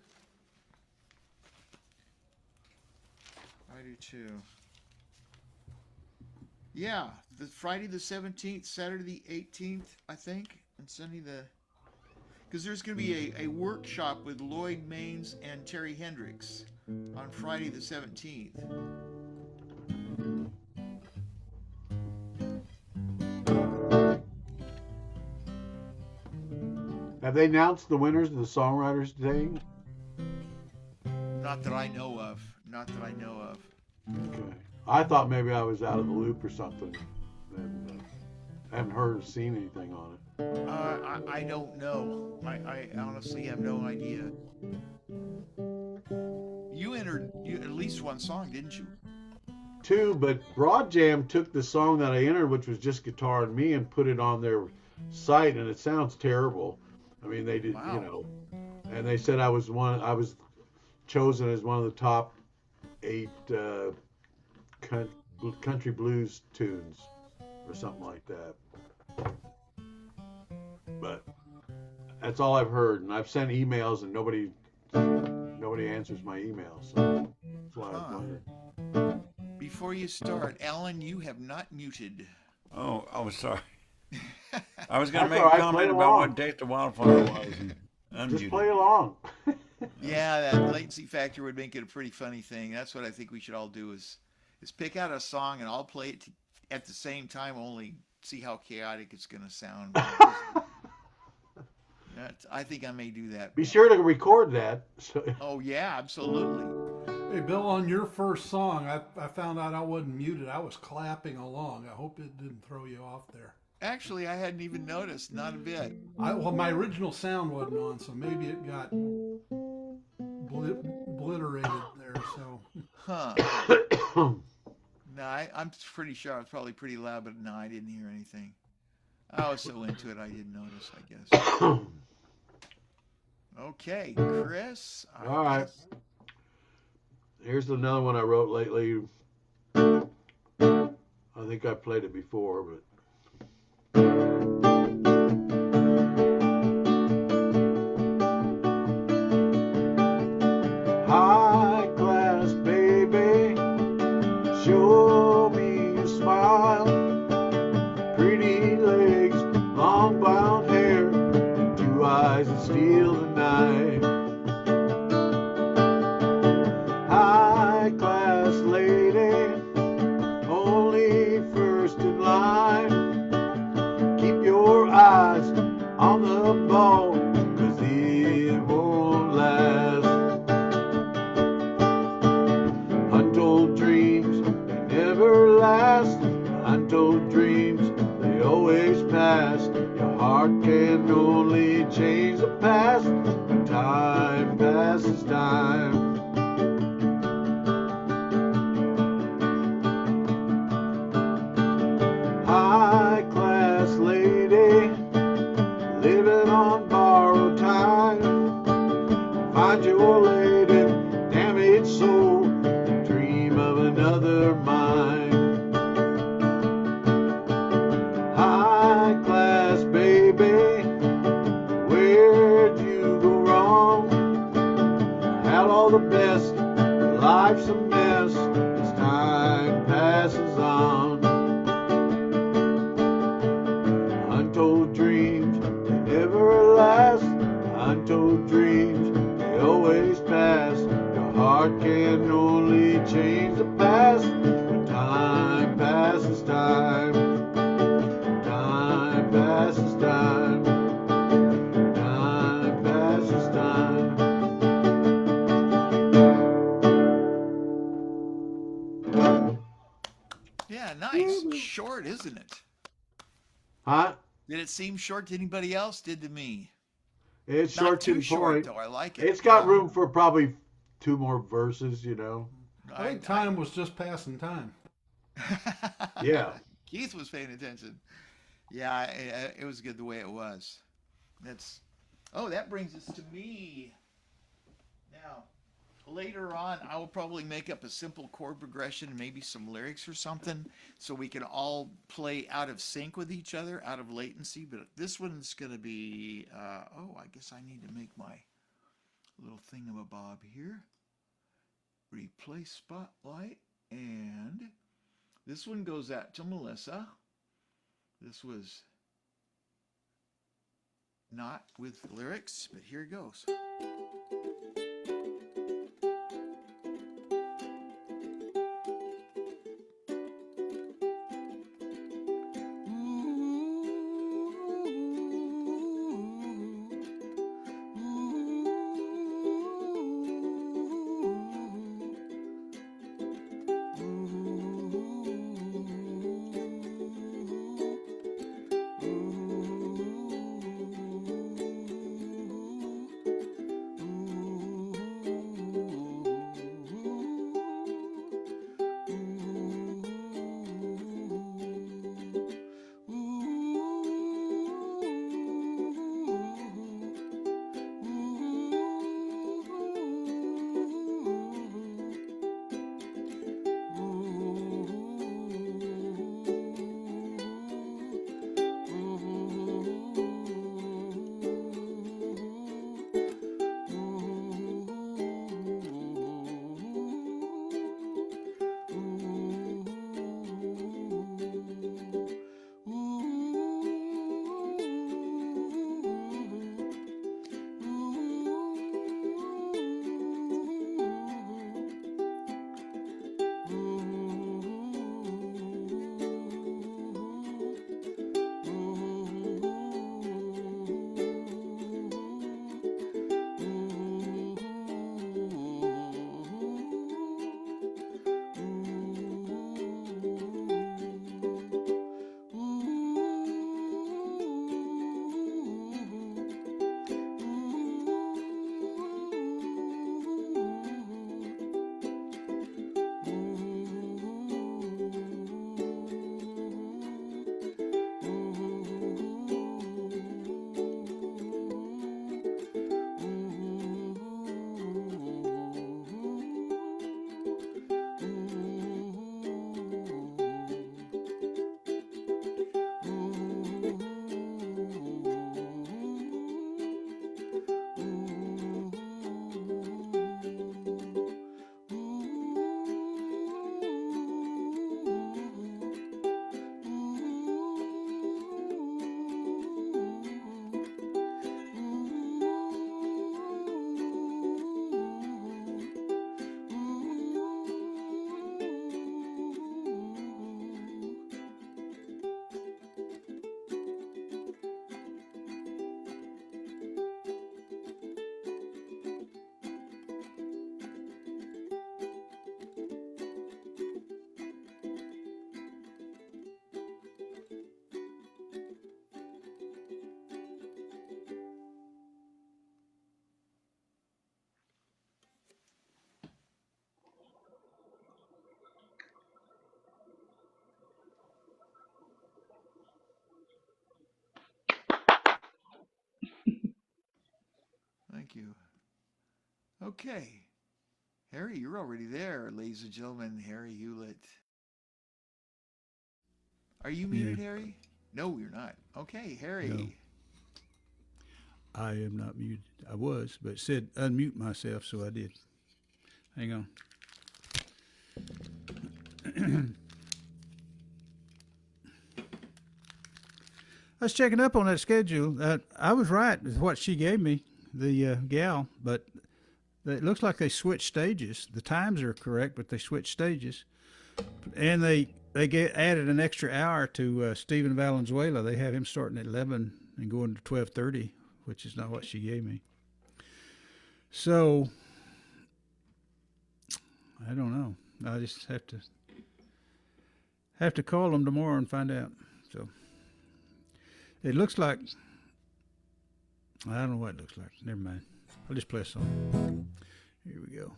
I do too. Yeah, the Friday the 17th, Saturday the 18th, I think, and Sunday because there's going to be a workshop with Lloyd Maines and Terry Hendricks on Friday the 17th. Have they announced the winners of the Songwriters Day? Not that I know of. Not that I know of. Okay. I thought maybe I was out of the loop or something. And haven't heard or seen anything on it. I don't know. I honestly have no idea. You entered at least one song, didn't you? too, but Broad Jam took the song that I entered, which was just Guitar and Me, and put it on their site, and it sounds terrible. I mean, they did, Wow. you know, and they said I was chosen as one of the top 8 country blues tunes or something like that. But that's all I've heard, and I've sent emails, and nobody answers my emails, so that's why I was wondering. Before you start, Alan, you have not muted. Oh, sorry. I was going to That's make all a right, comment play about along. what date the wildfire was. And Just unmuted. play along. Yeah, that latency factor would make it a pretty funny thing. That's what I think we should all do is pick out a song and I'll play it at the same time, only see how chaotic it's going to sound. I think I may do that. Be sure to record that. Oh, yeah, absolutely. Hey, Bill, on your first song, I found out I wasn't muted. I was clapping along. I hope it didn't throw you off there. Actually, I hadn't even noticed, not a bit. Well, my original sound wasn't on, so maybe it got obliterated there. So, Huh. No, I'm pretty sure I was probably pretty loud, but no, I didn't hear anything. I was so into it, I didn't notice, I guess. Okay, Chris. All right. Here's another one I wrote lately. I think I played it before, but. High class, baby, show me a smile. Pretty legs, long brown hair, and 2 eyes that steal the night. High class lady, only first in line. Keep your eyes on the ball, 'cause it won't last. Untold dreams, they never last. Untold dreams, they always pass. Your heart can only change the past, but time passes time. High class lady, living on borrowed time. Find your lady, damaged soul, dream of another mind. High class baby, where'd you go wrong? Had all the best, but life's a mess as time passes on. Untold dreams, they never last. Untold dreams, they always pass. Your heart can only change the past, but time passes time. Time passes time. Time passes time. Yeah, nice. Short, isn't it? Huh? Did it seem short to anybody else? Did to me. It's Not short to too the short, point. though. I like it. It's got room for probably 2 more verses, you know. I think time was just passing time. Yeah. Keith was paying attention. Yeah, it was good the way it was. That brings us to me. Now, later on, I will probably make up a simple chord progression and maybe some lyrics or something so we can all play out of sync with each other, out of latency. But this one's going to be, I guess I need to make my little thingamabob here. Replace spotlight. And this one goes out to Melissa. This was not with lyrics, but here it goes. you. Okay. Harry, you're already there, ladies and gentlemen. Harry Hewlett. Are you muted, Harry? No, you're not. Okay, Harry. No. I am not muted. I was, but it said unmute myself, so I did. Hang on. I was checking up on that schedule. I was right with what she gave me, the gal, but it looks like they switched stages. The times are correct, but they switched stages. And they added an extra hour to Stephen Valenzuela. They have him starting at 11 and going to 12:30, which is not what she gave me. So, I don't know. I just have to call them tomorrow and find out. So, it looks like, I don't know what it looks like. Never mind. I'll just play a song. Here we go.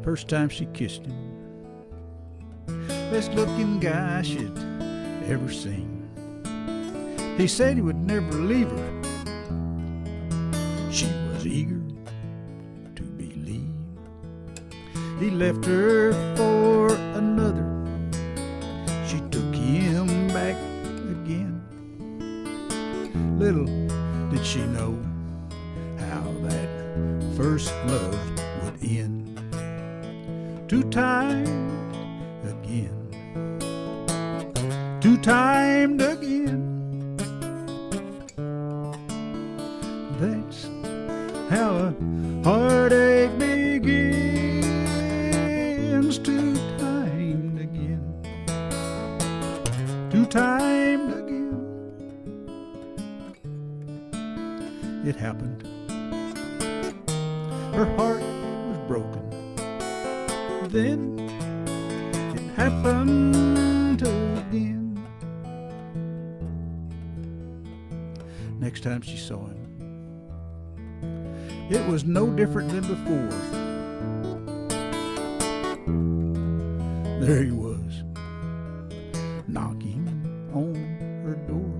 First time she kissed him, best looking guy she'd ever seen. He said he would never leave her. She was eager to believe. He left her for another. She took him back again. Little did she know how that first love would end. Two-timed again. Two-timed again. That's how a heartache begins. Two-timed again. Two-timed again. It happened. Her heart was broken. Then it happened again. Next time she saw him, it was no different than before. There he was, knocking on her door.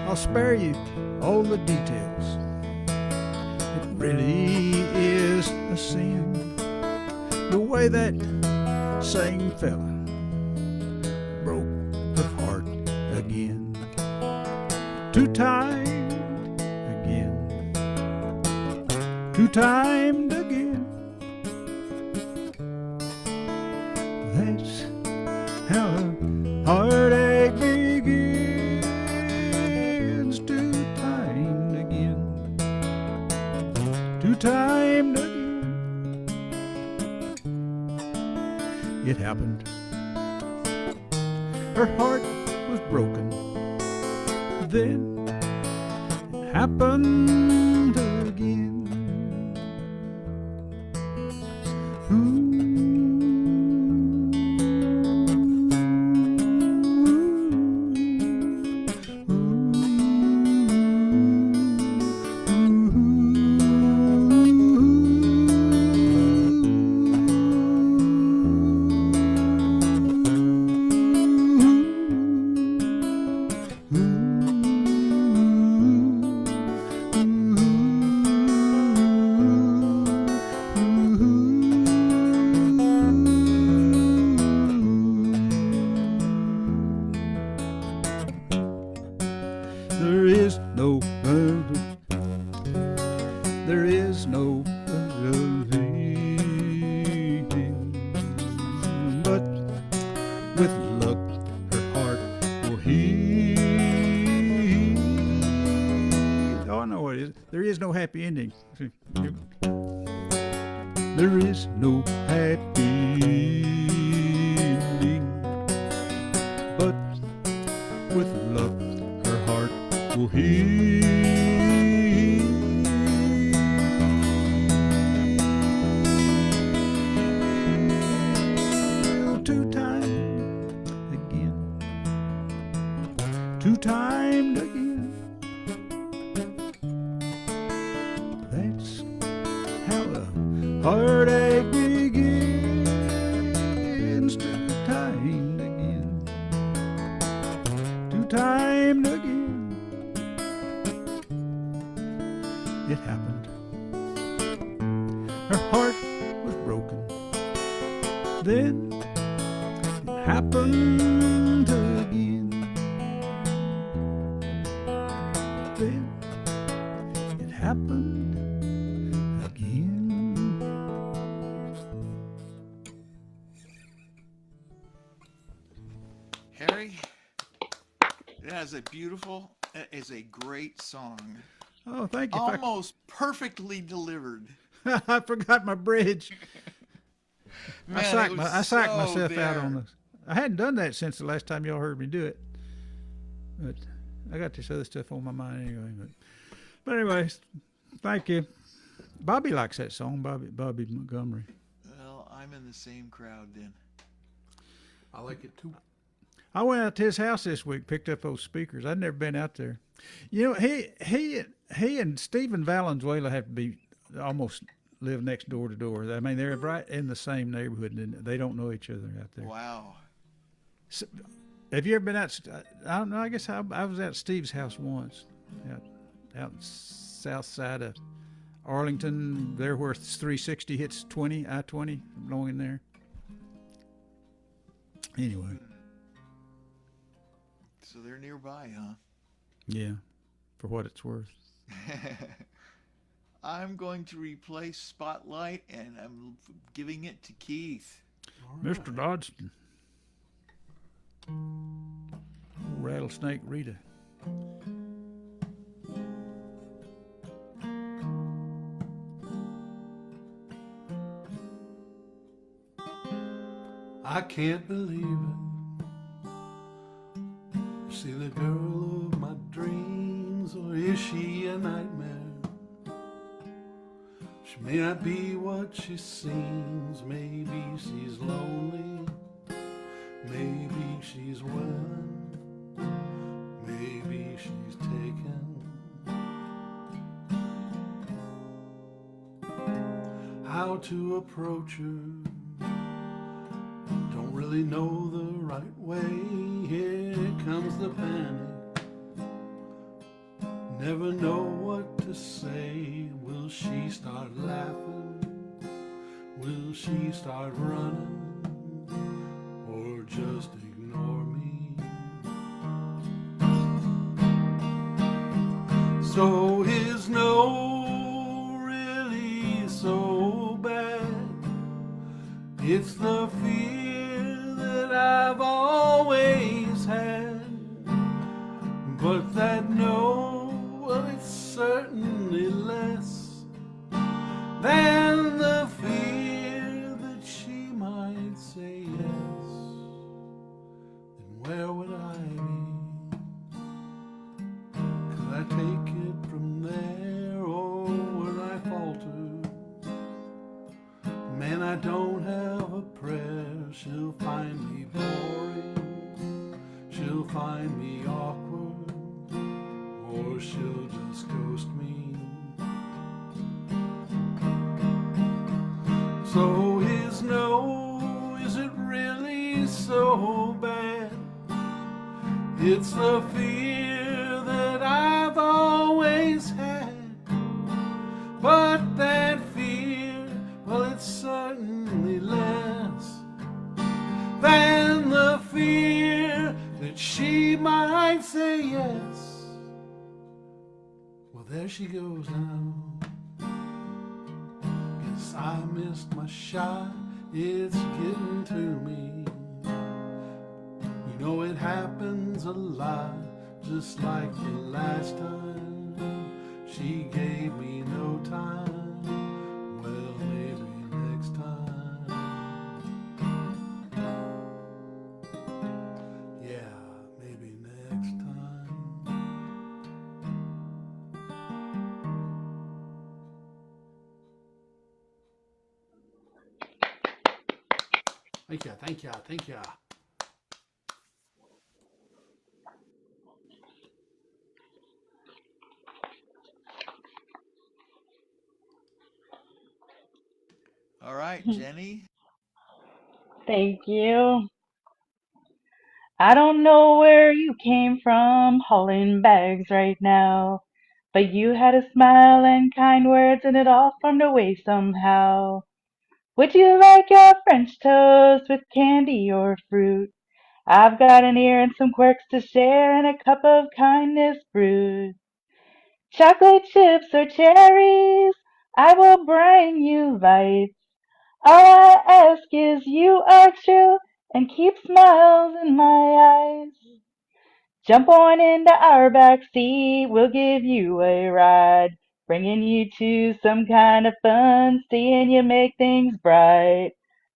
I'll spare you all the details. It really is a sin, the way that same fella broke her heart again. Two-timed again. Two-timed again. That's how a heartache begins. Two-timed again. Two-timed again. It happened. Her heart was broken. Then it happened again. There is no other. There is no other feeling. But with luck, her heart will heal. Oh, I know what it is. There is no happy ending. There is no happy ending. But with luck, her heart will heal. Two-timed again. Two-timed again. heartache begins to time again, to time again. It happened. Her heart was broken. Then it happened again. Then it happened again. Harry, that is a great song. Oh, thank you. Almost perfectly delivered. I forgot my bridge. Man, I it psyched was myself so out there. on this. I hadn't done that since the last time y'all heard me do it. But I got this other stuff on my mind anyway. But anyways, thank you. Bobby likes that song, Bobby Montgomery. Well, I'm in the same crowd then. I like it too. I went out to his house this week, picked up those speakers. I'd never been out there. You know, he and Stephen Valenzuela have to be almost live next door to door. I mean, they're right in the same neighborhood, and they don't know each other out there. Wow. So, have you ever been out? I don't know. I guess I was at Steve's house once, out south side of Arlington, there where 360 hits I-20, along in there. Anyway. So they're nearby, huh? Yeah, for what it's worth. I'm going to replace Spotlight, and I'm giving it to Keith. Mr. Dodson. Rattlesnake Rita. I can't believe it. See the girl of my dreams, or is she a nightmare? She may not be what she seems. Maybe she's lonely. Maybe she's willing. Maybe she's taken. How to approach her? Don't really know the right way. Here comes the panic. Never know what to say. Will she start laughing? Will she start running? Or just ignore me? So is no really so bad? It's the fear that I've always had. But that no, well, it's certainly less than the fear that she might say yes. Then where would I be? Could I take it from there, or would I falter? Man, I don't have a prayer. She'll find me boring. She'll find me awkward, or she'll just ghost me. So is no, is it really so bad? It's the fear that I've always had. But that fear, well, it's certainly less than the fear that she might say yes. Well, there she goes now. Guess I missed my shot. It's getting to me. You know it happens a lot, just like the last time. She gave me no time. Well, maybe next time. Yeah, maybe next time. Thank you, thank you, thank you. All right, Jenny. Thank you. I don't know where you came from hauling bags right now, but you had a smile and kind words and it all found a way somehow. Would you like your French toast with candy or fruit? I've got an ear and some quirks to share and a cup of kindness brewed. Chocolate chips or cherries, I will bring you light. All I ask is you are true and keep smiles in my eyes. Jump on into our back seat, we'll give you a ride, bringing you to some kind of fun, seeing you make things bright.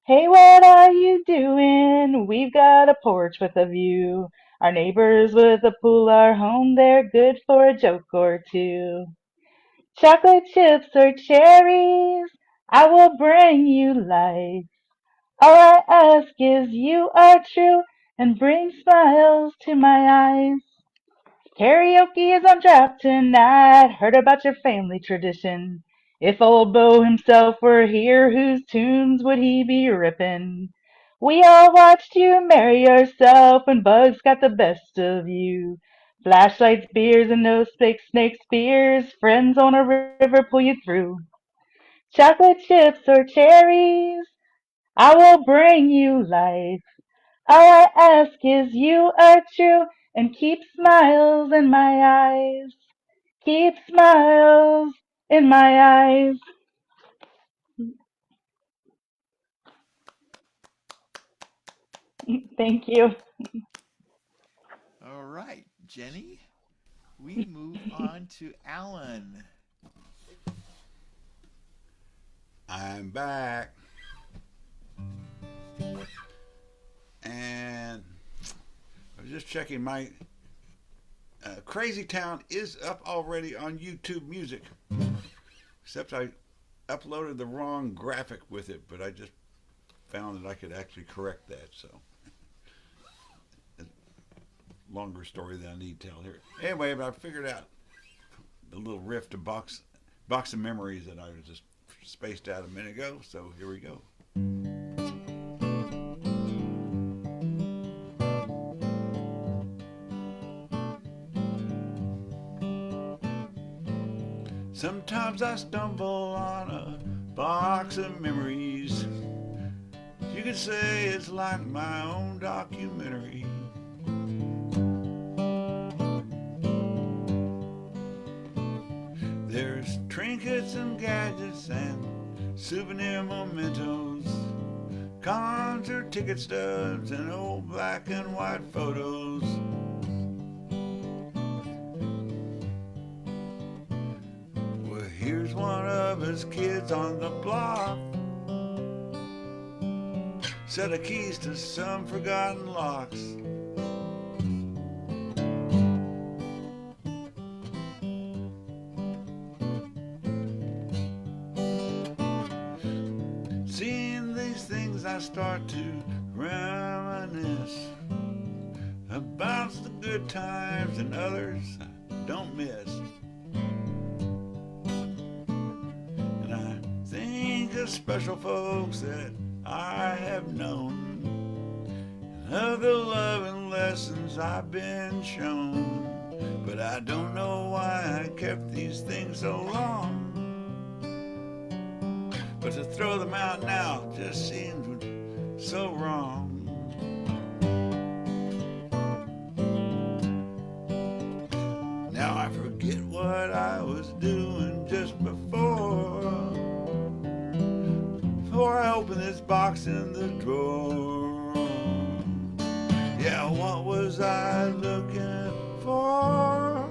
Hey, what are you doing? We've got a porch with a view. Our neighbors with a pool are home, they're good for a joke or two. Chocolate chips or cherries, I will bring you light. All I ask is you are true and bring smiles to my eyes. Karaoke is on draft tonight. Heard about your family tradition. If old Bo himself were here, whose tunes would he be ripping? We all watched you marry yourself when bugs got the best of you. Flashlights, beers, and no snake spears. Friends on a river pull you through. Chocolate chips or cherries, I will bring you life. All I ask is you are true and keep smiles in my eyes. Keep smiles in my eyes. Thank you. All right, Jenny. We move on to Alan. I'm back. And I was just checking my Crazy Town is up already on YouTube Music. Except I uploaded the wrong graphic with it, but I just found that I could actually correct that. So, longer story than I need to tell here. Anyway, but I figured out the little riff to box of memories that I was just spaced out a minute ago. So here we go. Sometimes I stumble on a box of memories. You could say it's like my own documentary. There's trinkets and gadgets and souvenir mementos, concert ticket stubs and old black and white photos. Well, here's one of us kids on the block, set of keys to some forgotten locks. Seeing these things I start to reminisce about the good times and others I don't miss. And I think of special folks that I have known, and of the love and lessons I've been shown. But I don't know why I kept these things so long. But to throw them out now just seems so wrong. Now I forget what I was doing just before I opened this box in the drawer. Yeah, what was I looking for?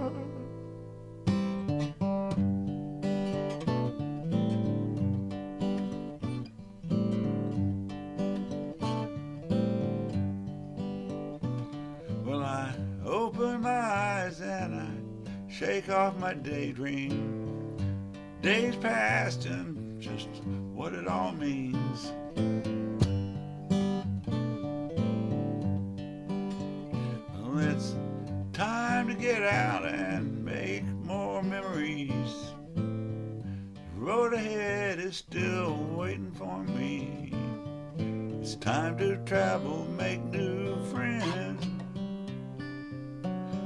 Well, I open my eyes and I shake off my daydream. Days past and just what it all means. Well, it's time to get out and make more memories. The road ahead is is still waiting for me. It's time to travel, make new friends,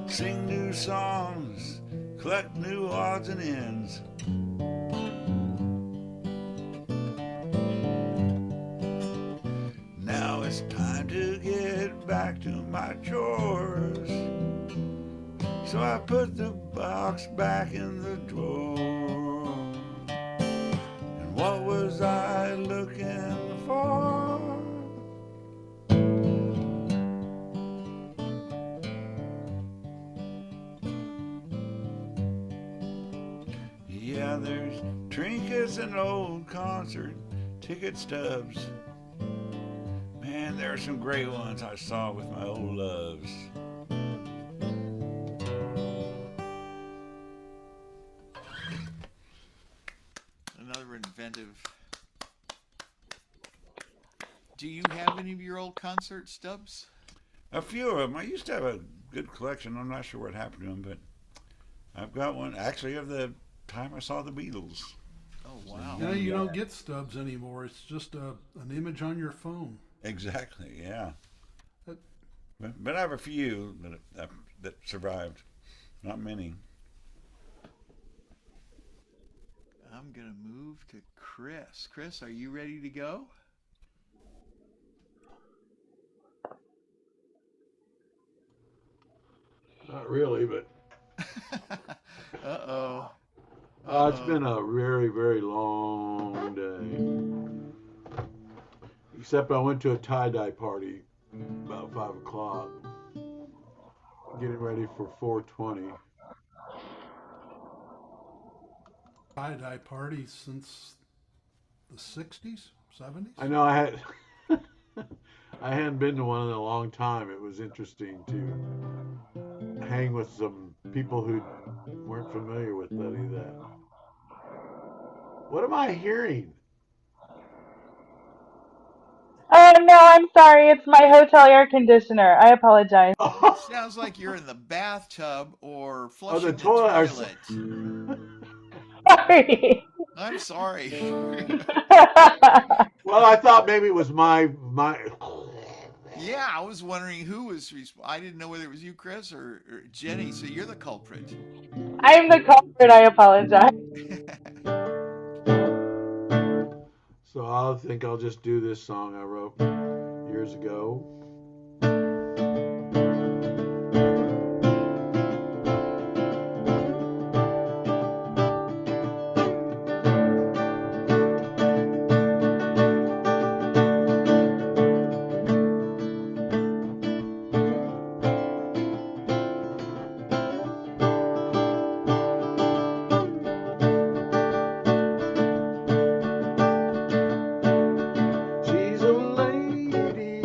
sing new songs, collect new odds and ends. Now it's time to get back to my chores. So I put the box back in the drawer. And what was I looking for? Yeah, there's trinkets and old concert ticket stubs. Man, there are some great ones I saw with my old loves. Another inventive. Do you have any of your old concert stubs? A few of them. I used to have a good collection. I'm not sure what happened to them, but I've got one actually of the time I saw the Beatles. Oh, wow. You know, you don't get stubs anymore. It's just an image on your phone. Exactly, yeah. That- But I have a few that survived. Not many. I'm going to move to Chris. Chris, are you ready to go? Not really, but Uh-oh. it's been a very, very long day. Except I went to a tie-dye party about 5 o'clock, getting ready for 4:20. Tie-dye parties since the 60s, 70s? I know I hadn't been to one in a long time. It was interesting to hang with some people who weren't familiar with any of that. What am I hearing? Oh no, I'm sorry. It's my hotel air conditioner. I apologize. Sounds like you're in the bathtub or Oh, flushing the toilet. toilet. Sorry. I'm sorry. Well, I thought maybe it was my. Yeah, I was wondering who was I didn't know whether it was you, Chris, or Jenny, so you're the culprit. I'm the culprit. I apologize. So I think I'll just do this song I wrote years ago. She's a lady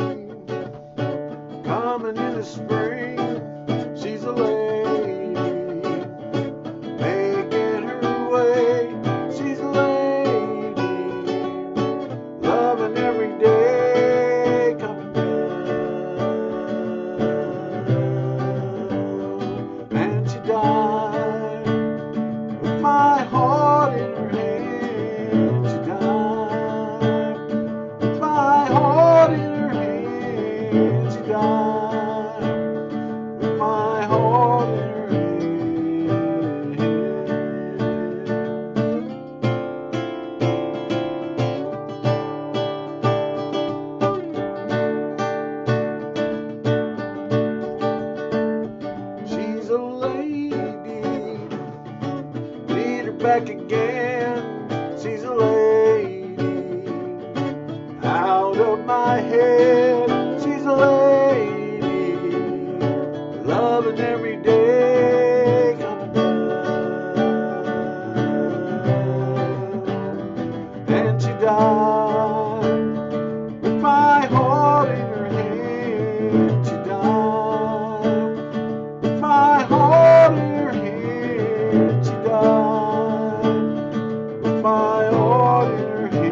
coming in the spring. She's a lady making her way. She's a lady loving every day coming down. And she died with my heart in her hand. She died with my heart in her hand. She died with my heart in her hand. She's a lady, need her back again. She's a lady, out of my head. She's a lady, loving every day coming down. And she died with my heart in her hand. She died with my heart in her hand. She died with my heart in her hand.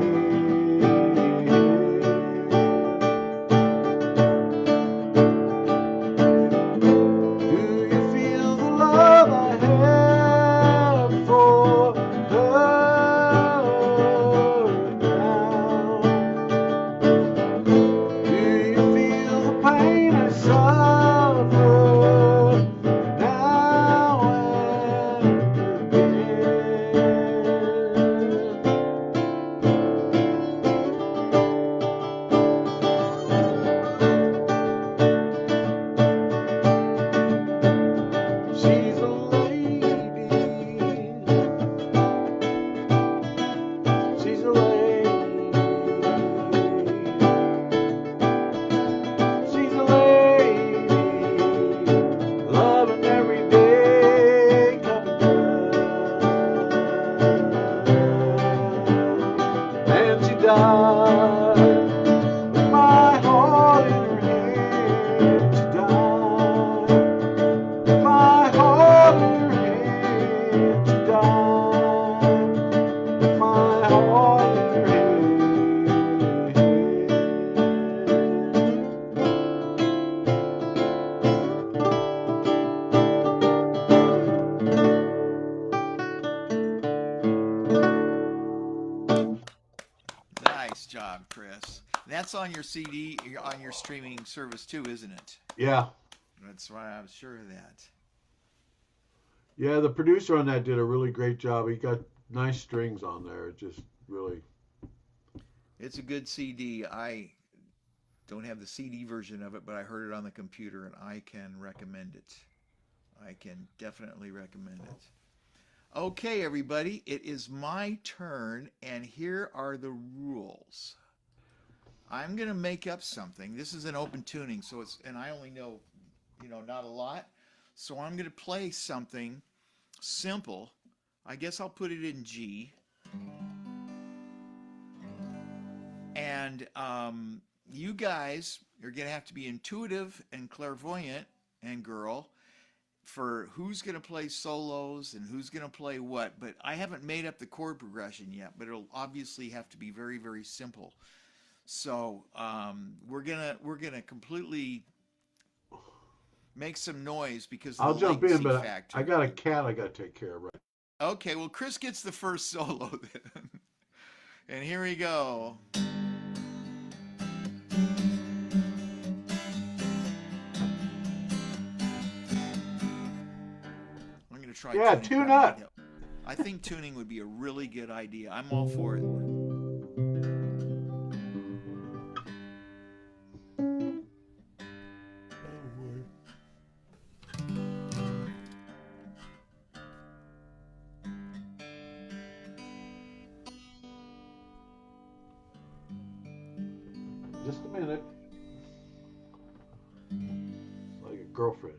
job, Chris. That's on your CD, on your streaming service too, isn't it? Yeah. That's why I was sure of that. Yeah, the producer on that did a really great job. He got nice strings on there. It just really. It's a good CD. I don't have the CD version of it, but I heard it on the computer, and I can recommend it. I can definitely recommend it. Okay, everybody, it is my turn, and here are the rules. I'm going to make up something. This is an open tuning, so it's, and I only know, not a lot. So I'm going to play something simple. I guess I'll put it in G. And you guys are going to have to be intuitive and clairvoyant and girl for who's going to play solos and who's going to play what. But I haven't made up the chord progression yet, but it'll obviously have to be very, very simple. So we're gonna completely make some noise because of I'll the jump in, latency but factor. I got a cat I got to take care of right. Okay, well, Chris gets the first solo then. And here we go. I'm going to try Yeah, tuning. tune up. I think tuning would be a really good idea. I'm all for it. Just a minute. Like a girlfriend.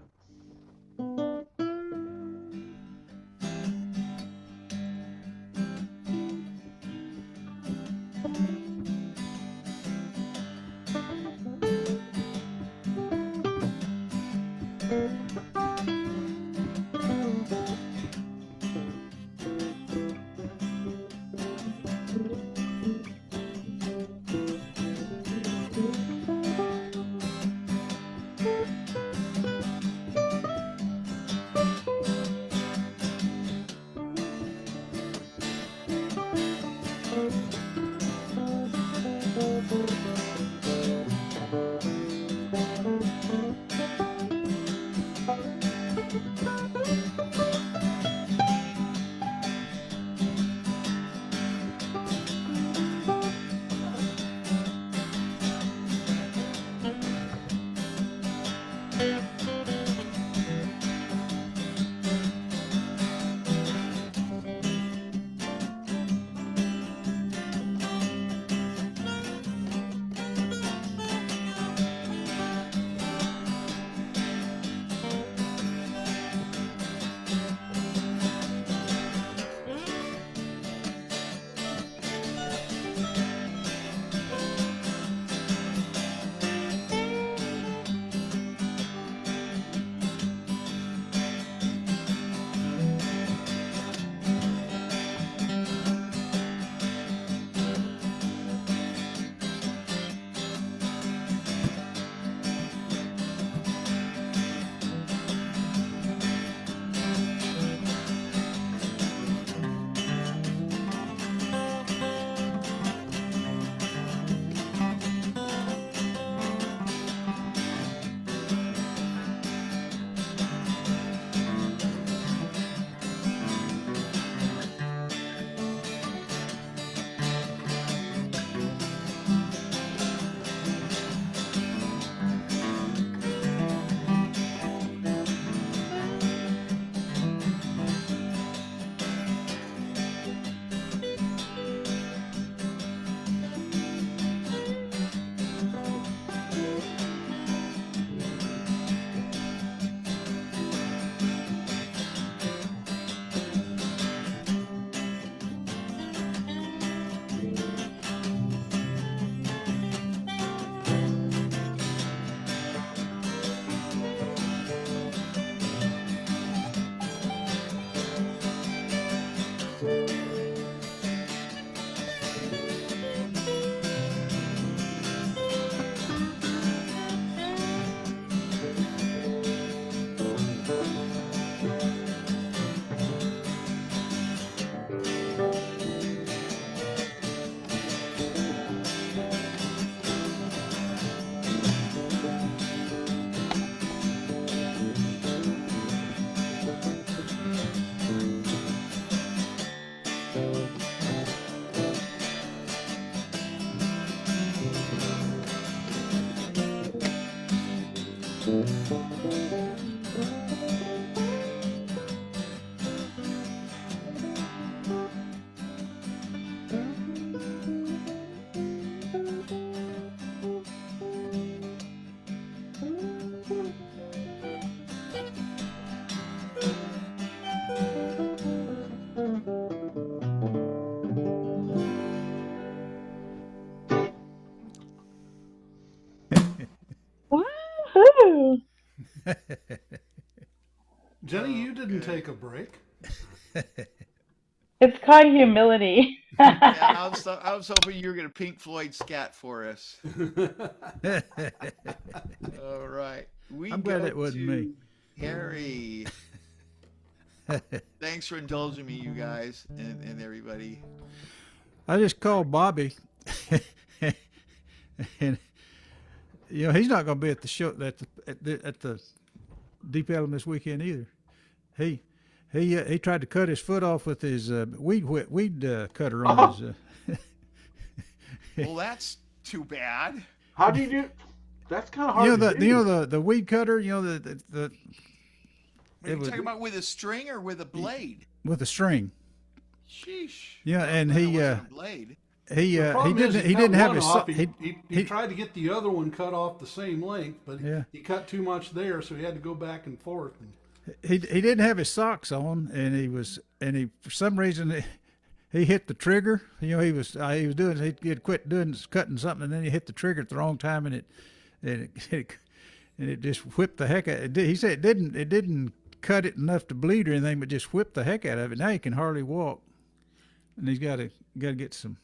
Jenny, you didn't take a break. It's called humility. Yeah, I was hoping you were going to Pink Floyd scat for us. All right. I'm glad it wasn't me. Harry. Thanks for indulging me, you guys, and everybody. I just called Bobby, and he's not going to be at the show at the Deep Ellum this weekend either. He tried to cut his foot off with his weed cutter on his. Well, that's too bad. How do you do? That's kind of hard. The weed cutter. The Are you talking about with a string or with a blade? With a string. Sheesh. Yeah, and he blade. He He didn't have his off. He tried to get the other one cut off the same length, but he cut too much there, so he had to go back and forth. He didn't have his socks on, and he for some reason he hit the trigger. He had quit cutting something, and then he hit the trigger at the wrong time, and it just whipped the heck out. He said it didn't cut it enough to bleed or anything, but just whipped the heck out of it. Now he can hardly walk, and he's got to get some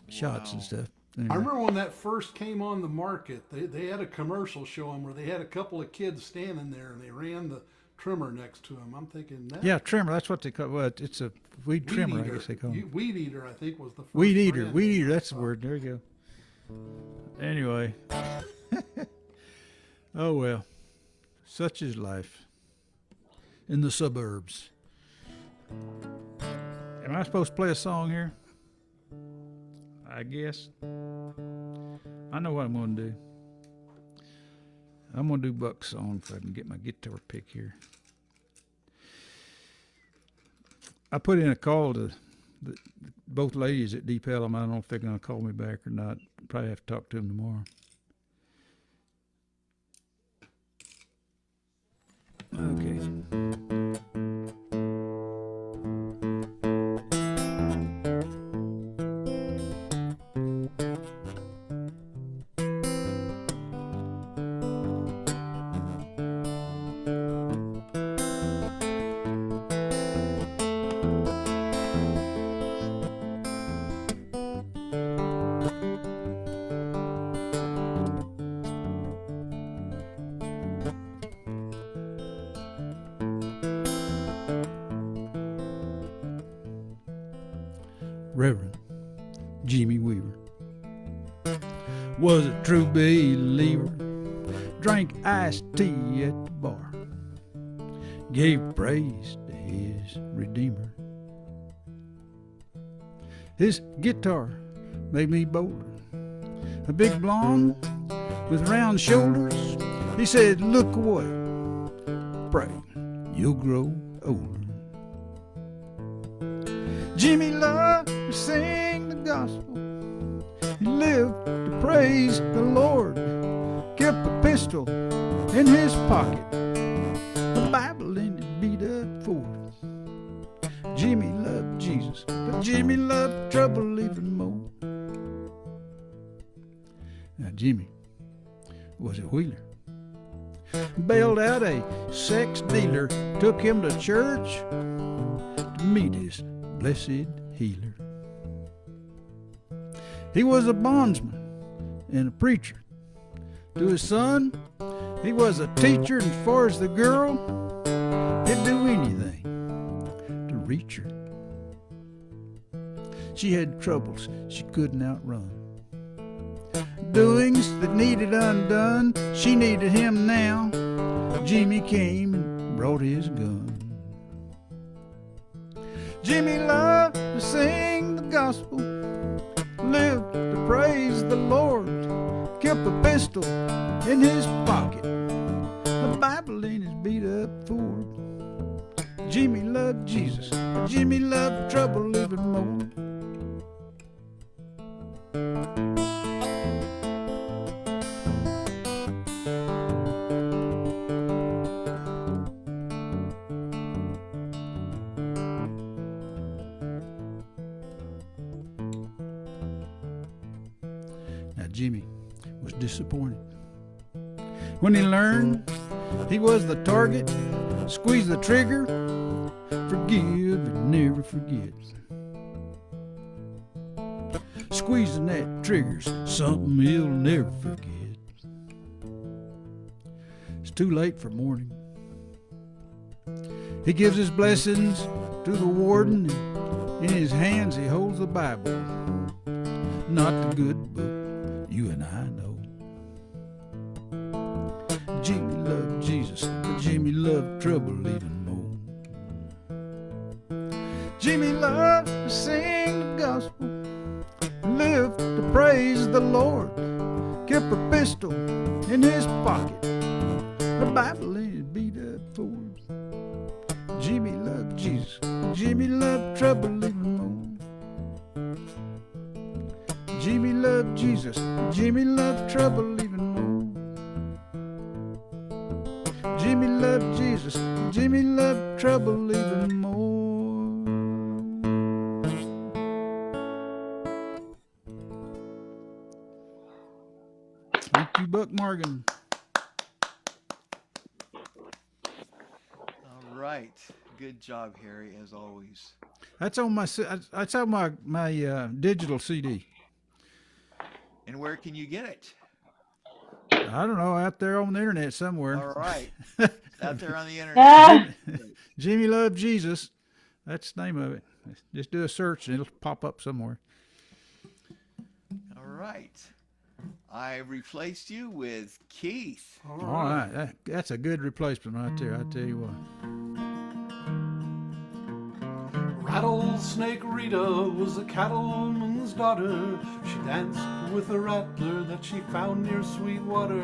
shots and stuff. Anyway. I remember when that first came on the market, they had a commercial showing where they had a couple of kids standing there, and they ran the trimmer next to him. I'm thinking that. Yeah, trimmer. That's what they call it. Well, it's a weed trimmer, eater. I guess they call it. Weed eater, I think, was the first. Weed eater. That's the word. There you go. Anyway. Oh, well. Such is life in the suburbs. Am I supposed to play a song here? I guess. I know what I'm going to do. I'm going to do Buck's song if I can get my guitar pick here. I put in a call to both ladies at Deep Ellum. I don't know if they're going to call me back or not. Probably have to talk to them tomorrow. Okay. Reverend Jimmy Weaver was a true believer, drank iced tea at the bar, gave praise to his Redeemer. His guitar made me bolder, a big blonde with round shoulders. He said, "Look away, pray you'll grow older." Jimmy loved to sing the gospel. He lived to praise the Lord. Kept a pistol in his pocket, a Bible in his beat-up Ford. Jimmy loved Jesus, but Jimmy loved trouble even more. Now Jimmy was a wheeler. Bailed out a sex dealer, took him to church to meet his blessed healer. He was a bondsman and a preacher. To his son, he was a teacher, and as far as the girl, he'd do anything to reach her. She had troubles she couldn't outrun, doings that needed undone. She needed him now. Jimmy came and brought his gun. Jimmy loved to sing the gospel, lived to praise the Lord, kept a pistol in his pocket, a Bible in his beat-up Ford. Jimmy loved Jesus, but Jimmy loved trouble even more. Jimmy was disappointed when he learned He was the target, squeeze the trigger, forgive and never forget. Squeezing that trigger's something he'll never forget. It's too late for mourning. He gives his blessings to the warden. In his hands he holds the Bible, not the good book you and I know. Jimmy loved Jesus, but Jimmy loved trouble even more. Jimmy loved to sing the gospel, lived to praise the Lord, kept a pistol in his pocket, the Bible in his beat-up Ford. Jimmy loved Jesus, Jimmy loved trouble even more. Jimmy loved Jesus, Jimmy loved trouble even more. Jimmy loved Jesus, Jimmy loved trouble even more. Thank you, Buck Morgan. All right. Good job, Harry, as always. That's on my digital CD. And where can you get it? I don't know, out there on the internet somewhere. All right. Out there on the internet. Ah, Jimmy Loved Jesus. That's the name of it. Just do a search and it'll pop up somewhere. All right. I replaced you with Keith. All right. That's a good replacement right there, I tell you what. Rattlesnake Rita was a cattleman's daughter. She danced with a rattler that she found near Sweetwater,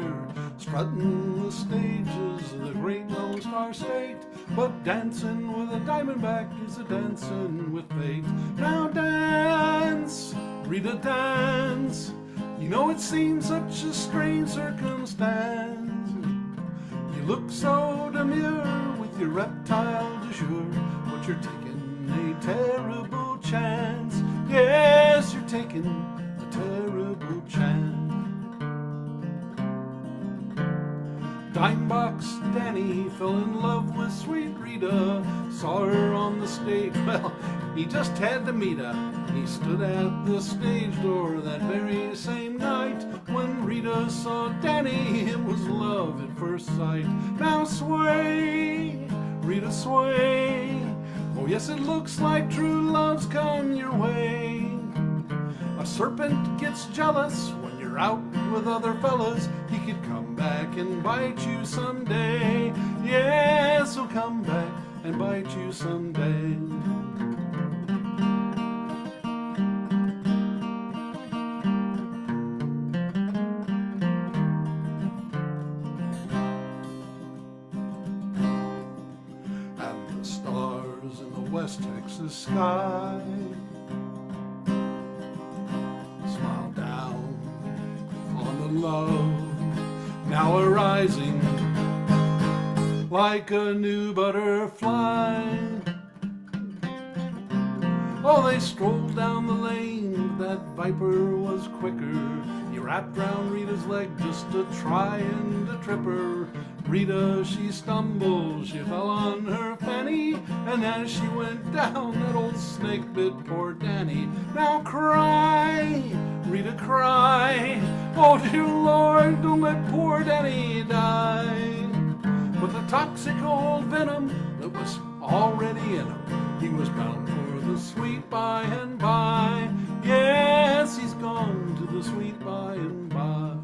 strutting the stages of the great Lone Star State. But dancing with a diamondback is a dancing with fate. Now dance, Rita, dance. You know it seems such a strange circumstance. You look so demure with your reptile du jour, but you're taking a terrible chance. Yes, you're taking a terrible chance. Dimebox Danny fell in love with sweet Rita, saw her on the stage. Well, he just had to meet her. He stood at the stage door that very same night. When Rita saw Danny, it was love at first sight. Now sway, Rita, sway. Oh yes, it looks like true love's come your way. A serpent gets jealous when you're out with other fellas. He could come back and bite you someday. Yes, he'll come back and bite you someday. West Texas sky smile down on the love now arising like a new butterfly. Oh, they strolled down the lane, that viper was quicker. He wrapped round Rita's leg just to try and to trip her. Rita, she stumbled, she fell on her fanny, and as she went down, that old snake bit poor Danny. Now cry, Rita, cry. Oh dear Lord, don't let poor Danny die. But the toxic old venom that was already in him, he was bound for the sweet by and by. Yes, he's gone to the sweet by and by.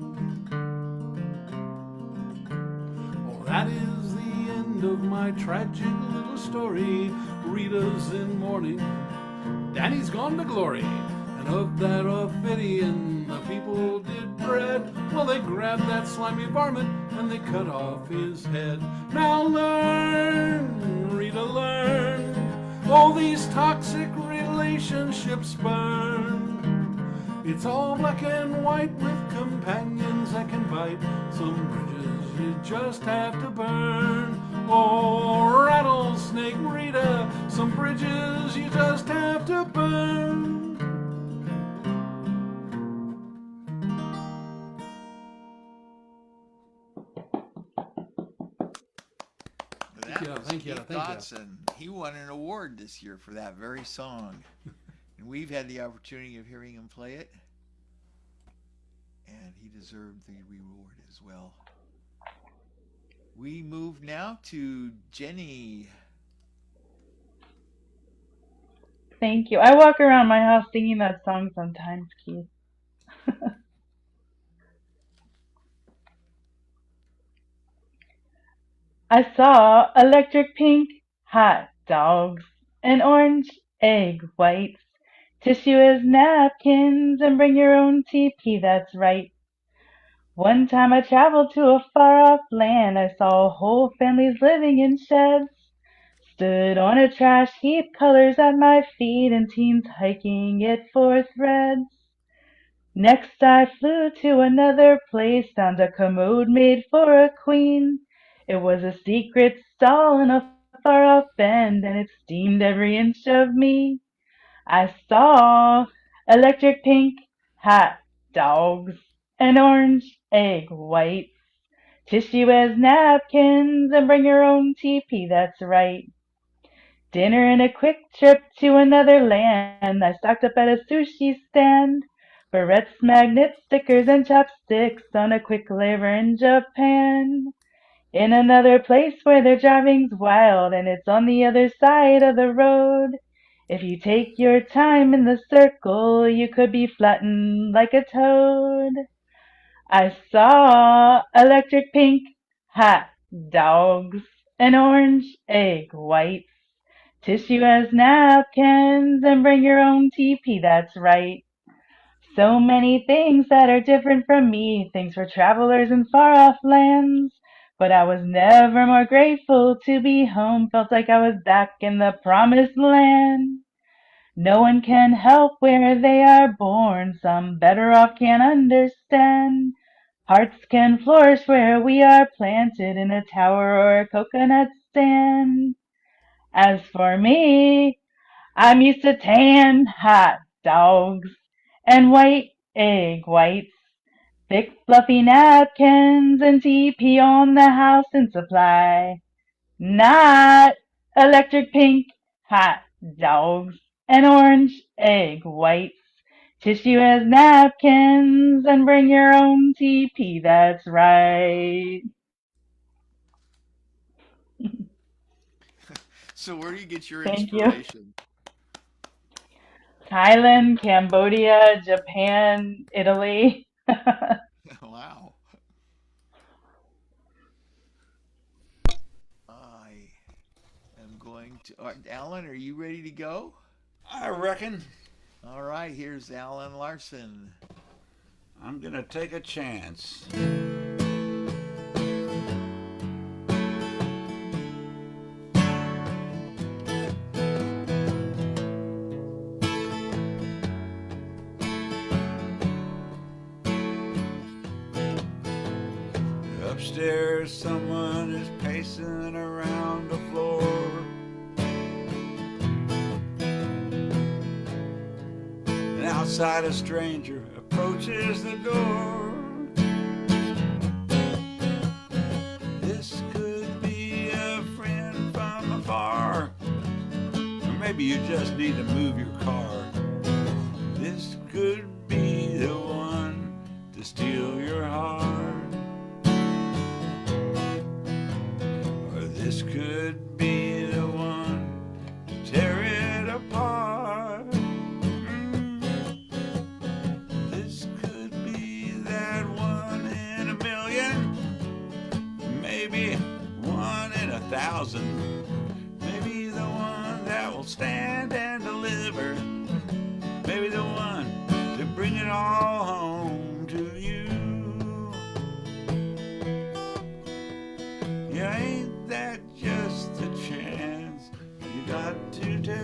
Oh, that is the end of my tragic little story. Rita's in mourning, Danny's gone to glory. And of that Ophidian the people did dread. Well, they grabbed that slimy varmint and they cut off his head. Now learn, Rita, learn. Oh, these toxic relationships burn. It's all black and white with companions that can bite. Some bridges you just have to burn. Oh, rattlesnake Rita, some bridges you just have to burn. Thank you. Keith Dodson. He won an award this year for that very song. And we've had the opportunity of hearing him play it. And he deserved the reward as well. We move now to Jenny. Thank you. I walk around my house singing that song sometimes, Keith. I saw electric pink hot dogs and orange egg whites, tissue as napkins, and bring your own TP, that's right. One time I traveled to a far-off land. I saw whole families living in sheds. Stood on a trash heap, colors at my feet, and teens hiking it for threads. Next I flew to another place, found a commode made for a queen. It was a secret stall in a far-off bend, and it steamed every inch of me. I saw electric pink hot dogs and orange egg whites, tissue as napkins, and bring your own TP, that's right. Dinner and a quick trip to another land. I stocked up at a sushi stand. Barrettes, magnets, stickers, and chopsticks on a quick layer in Japan. In another place where their driving's wild and it's on the other side of the road. If you take your time in the circle, you could be flattened like a toad. I saw electric pink hot dogs and orange egg whites, tissue as napkins, and bring your own TP, that's right. So many things that are different from me, things for travelers in far-off lands. But I was never more grateful to be home, felt like I was back in the promised land. No one can help where they are born, some better off can't understand. Hearts can flourish where we are planted in a tower or a coconut stand. As for me, I'm used to tan hot dogs and white egg whites, thick fluffy napkins, and TP on the house in supply. Not electric pink hot dogs and orange egg whites, tissue as napkins, and bring your own TP, that's right. So where do you get your Thank you. inspiration? Thailand, Cambodia, Japan, Italy. Wow. I am going to. Alan, are you ready to go? I reckon All right, here's Alan Larson. I'm going to take a chance. Upstairs, someone is pacing around the floor. And outside, a stranger approaches the door. This could be a friend from afar, or maybe you just need to move your car. This could be the one to steal your heart. This could be the one to tear it apart. This could be that one in a million, maybe one in 1,000. Maybe the one that will stand and deliver. Maybe the one to bring it all home to you. Yeah, ain't that just a chance you got to take?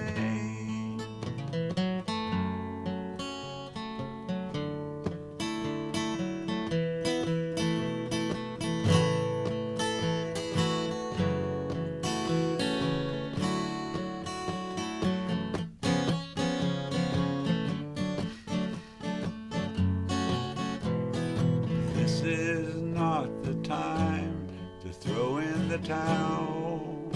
This is not the time to throw in the towel.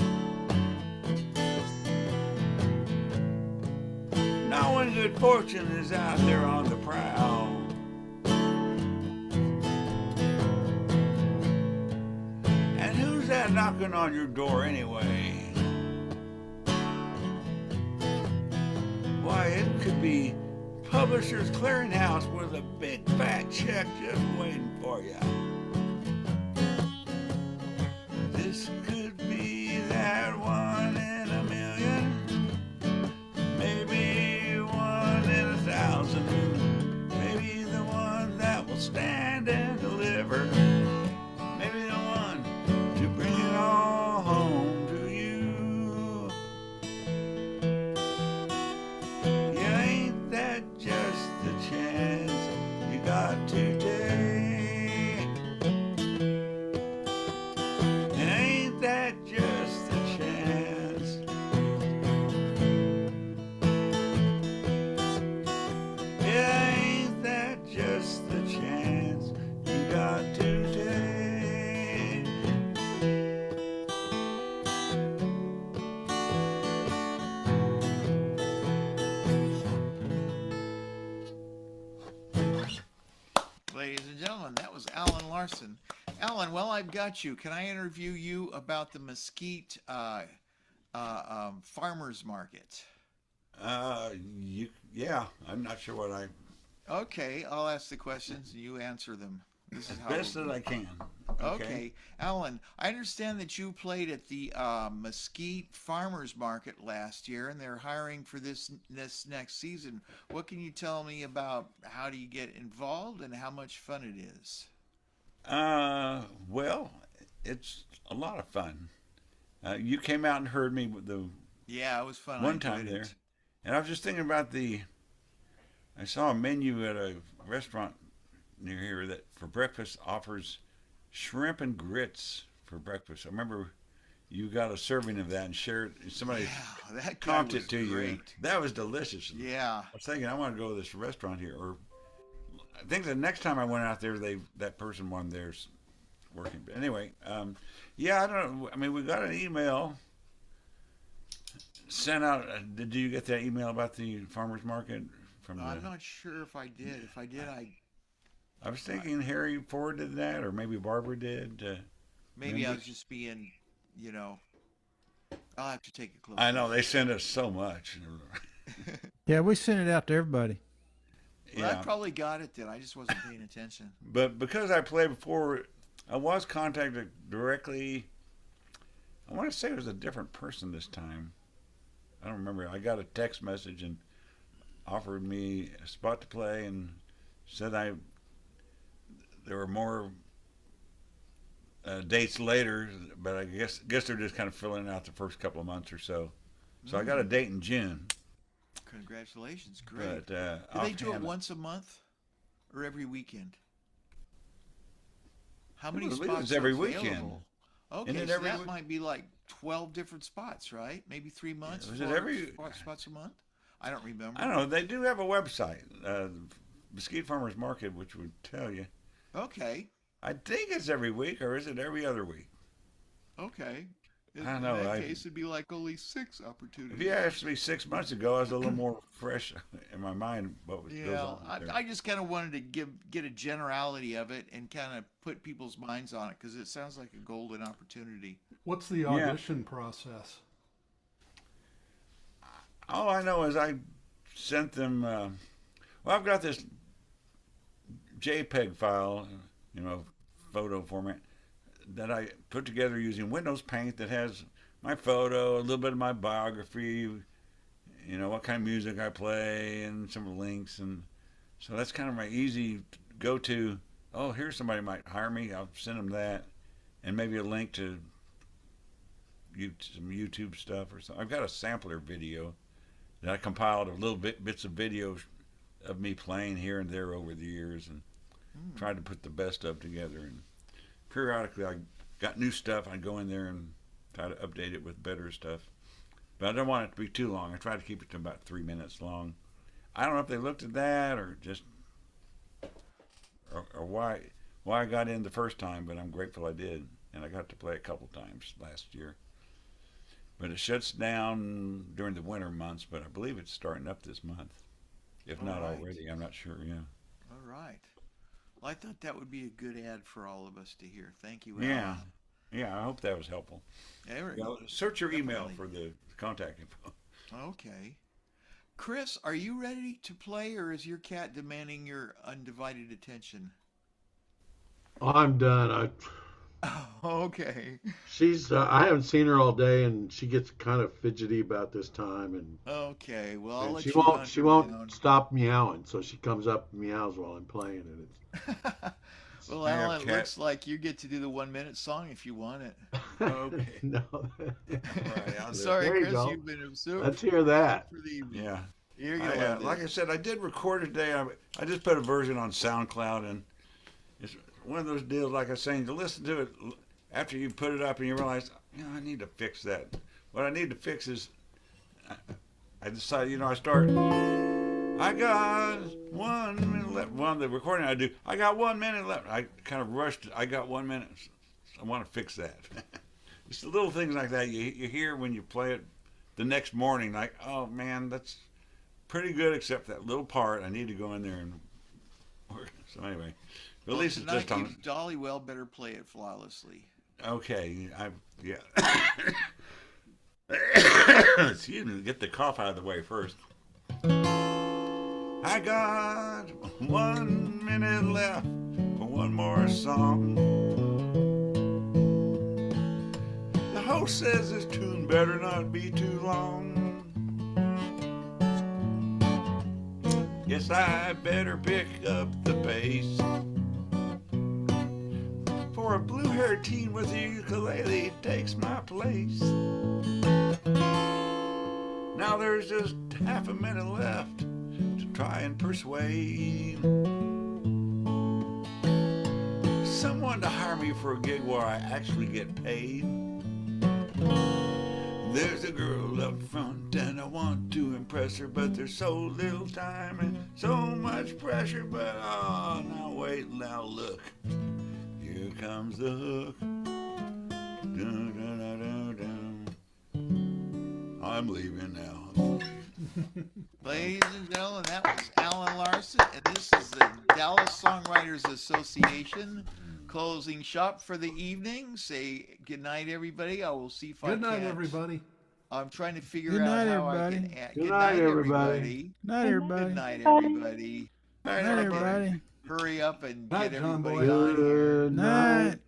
and good fortune is out there on the prowl. And who's that knocking on your door anyway? Why, it could be Publishers Clearinghouse with a big fat check just waiting for you. This could be that one in a million, maybe one in 1,000, maybe the one that will stand and deliver, maybe the one to bring it all home to you. Yeah, ain't that just the chance you got to take? And ain't that just the chance? Yeah, ain't that just the chance you got to take? Ladies and gentlemen, that was Alan Larson. Alan, well, I've got you. Can I interview you about the Mesquite farmers market? Yeah, I'm not sure what Okay, I'll ask the questions and you answer them. This is how best we'll that I can. Okay, Alan, I understand that you played at the Mesquite Farmers Market last year, and they're hiring for this next season. What can you tell me about how do you get involved and how much fun it is? Well, it's a lot of fun. You came out and heard me with the Yeah, it was fun. I one enjoyed time there, it. and I was just thinking about I saw a menu at a restaurant near here that for breakfast offers shrimp and grits for breakfast. I remember you got a serving of that and shared. Somebody Yeah, that guy comped was it to you. great. That was delicious. Yeah. I was thinking I want to go to this restaurant here, or I think the next time I went out there, that person won theirs working. But anyway, yeah, I don't know. I mean, we got an email sent out. Did you get that email about the farmers market from the? I'm not sure if I did. If I did, I was thinking Harry forwarded that, or maybe Barbara did. maybe I Remember? was just being, you know, I'll have to take a close I know look. they send us so much. Yeah, we sent it out to everybody. Well, I Yeah, probably got it then. I just wasn't paying attention. but because I played before, I was contacted directly. I want to say it was a different person this time. I don't remember. I got a text message and offered me a spot to play and said there were more dates later, but I guess they're just kind of filling out the first couple of months or so. So I got a date in June, Congratulations, great. but Do they do it offhand, once a month or every weekend? How I many believe spots it's are every available? weekend. Okay, Isn't it so every that week? might be like 12 different spots, right? Maybe 3 months, Is it four every? spots a month? I don't remember. I don't know. They do have a website, Mesquite Farmers Market, which would tell you. Okay, I think it's every week, or is it every other week? okay. In, I don't in know. that case, it'd be like only 6 opportunities. If you asked me 6 months ago, I was a little more fresh in my mind what goes Yeah, on there. I just kind of wanted to get a generality of it and kind of put people's minds on it because it sounds like a golden opportunity. What's the audition process? All I know is I sent them. Well, I've got this JPEG file, photo format that I put together using Windows Paint that has my photo, a little bit of my biography, what kind of music I play, and some links, and so that's kind of my easy go-to. Oh, here's somebody might hire me. I'll send them that, and maybe a link to some YouTube stuff or something. I've got a sampler video that I compiled of little bits of videos of me playing here and there over the years, and tried to put the best of together. And periodically, I got new stuff. I go in there and try to update it with better stuff. But I don't want it to be too long. I try to keep it to about 3 minutes long. I don't know if they looked at that or just or why I got in the first time, but I'm grateful I did, and I got to play a couple times last year. But it shuts down during the winter months, but I believe it's starting up this month. If All not right. already, I'm not sure. Yeah. All right. Well, I thought that would be a good ad for all of us to hear. Thank you, Yeah. Alan. Yeah. I hope that was helpful. There, Yeah, search your email definitely. for the contact info. Okay. Chris, are you ready to play, or is your cat demanding your undivided attention? I'm done. Okay. She's I haven't seen her all day, and she gets kind of fidgety about this time, Okay. Well, I'll and let you run she her won't down. stop meowing. So she comes up and meows while I'm playing, and it's Well, I have Alan, it cat. looks like you get to do the 1 minute song if you want it. Okay. no. All right. I'll do it. Sorry, There you Chris, go. you've been absorbed Let's hear that. for the evening. Yeah. You're gonna love Like I this. said, I did record it today. I just put a version on SoundCloud, and it's one of those deals. Like I was saying, to listen to it after you put it up and you realize, I need to fix that. What I need to fix is, I decided, I start. I got 1 minute left. One the recording I do. I got 1 minute left. I kind of rushed. I got 1 minute. I want to fix that. It's the little things like that you hear when you play it the next morning. Like, oh man, that's pretty good, except that little part. I need to go in there and work. So anyway, but at Well, least it's tonight just on. you jolly well better play it flawlessly. Okay, yeah. Excuse me. Get the cough out of the way first. I got 1 minute left for one more song. The host says this tune better not be too long. Guess I better pick up the pace. For a blue-haired teen with a ukulele takes my place. Now there's just half a minute left to try and persuade someone to hire me for a gig where I actually get paid. There's a girl up front and I want to impress her, but there's so little time and so much pressure. But oh, now wait, now look, here comes the hook. Dun, dun, dun, dun, dun. I'm leaving now. Ladies and gentlemen, that was Alan Larson, and this is the Dallas Songwriters Association closing shop for the evening. Say good night, everybody. I will see if I Good night, can. everybody. I'm trying to figure Good out night, how I everybody. can add. Good night, everybody. Night, everybody. Good night, Bye. everybody. Night, Night, everybody. everybody. Hurry up and Night, get John everybody Boy. on here. Good night. Night.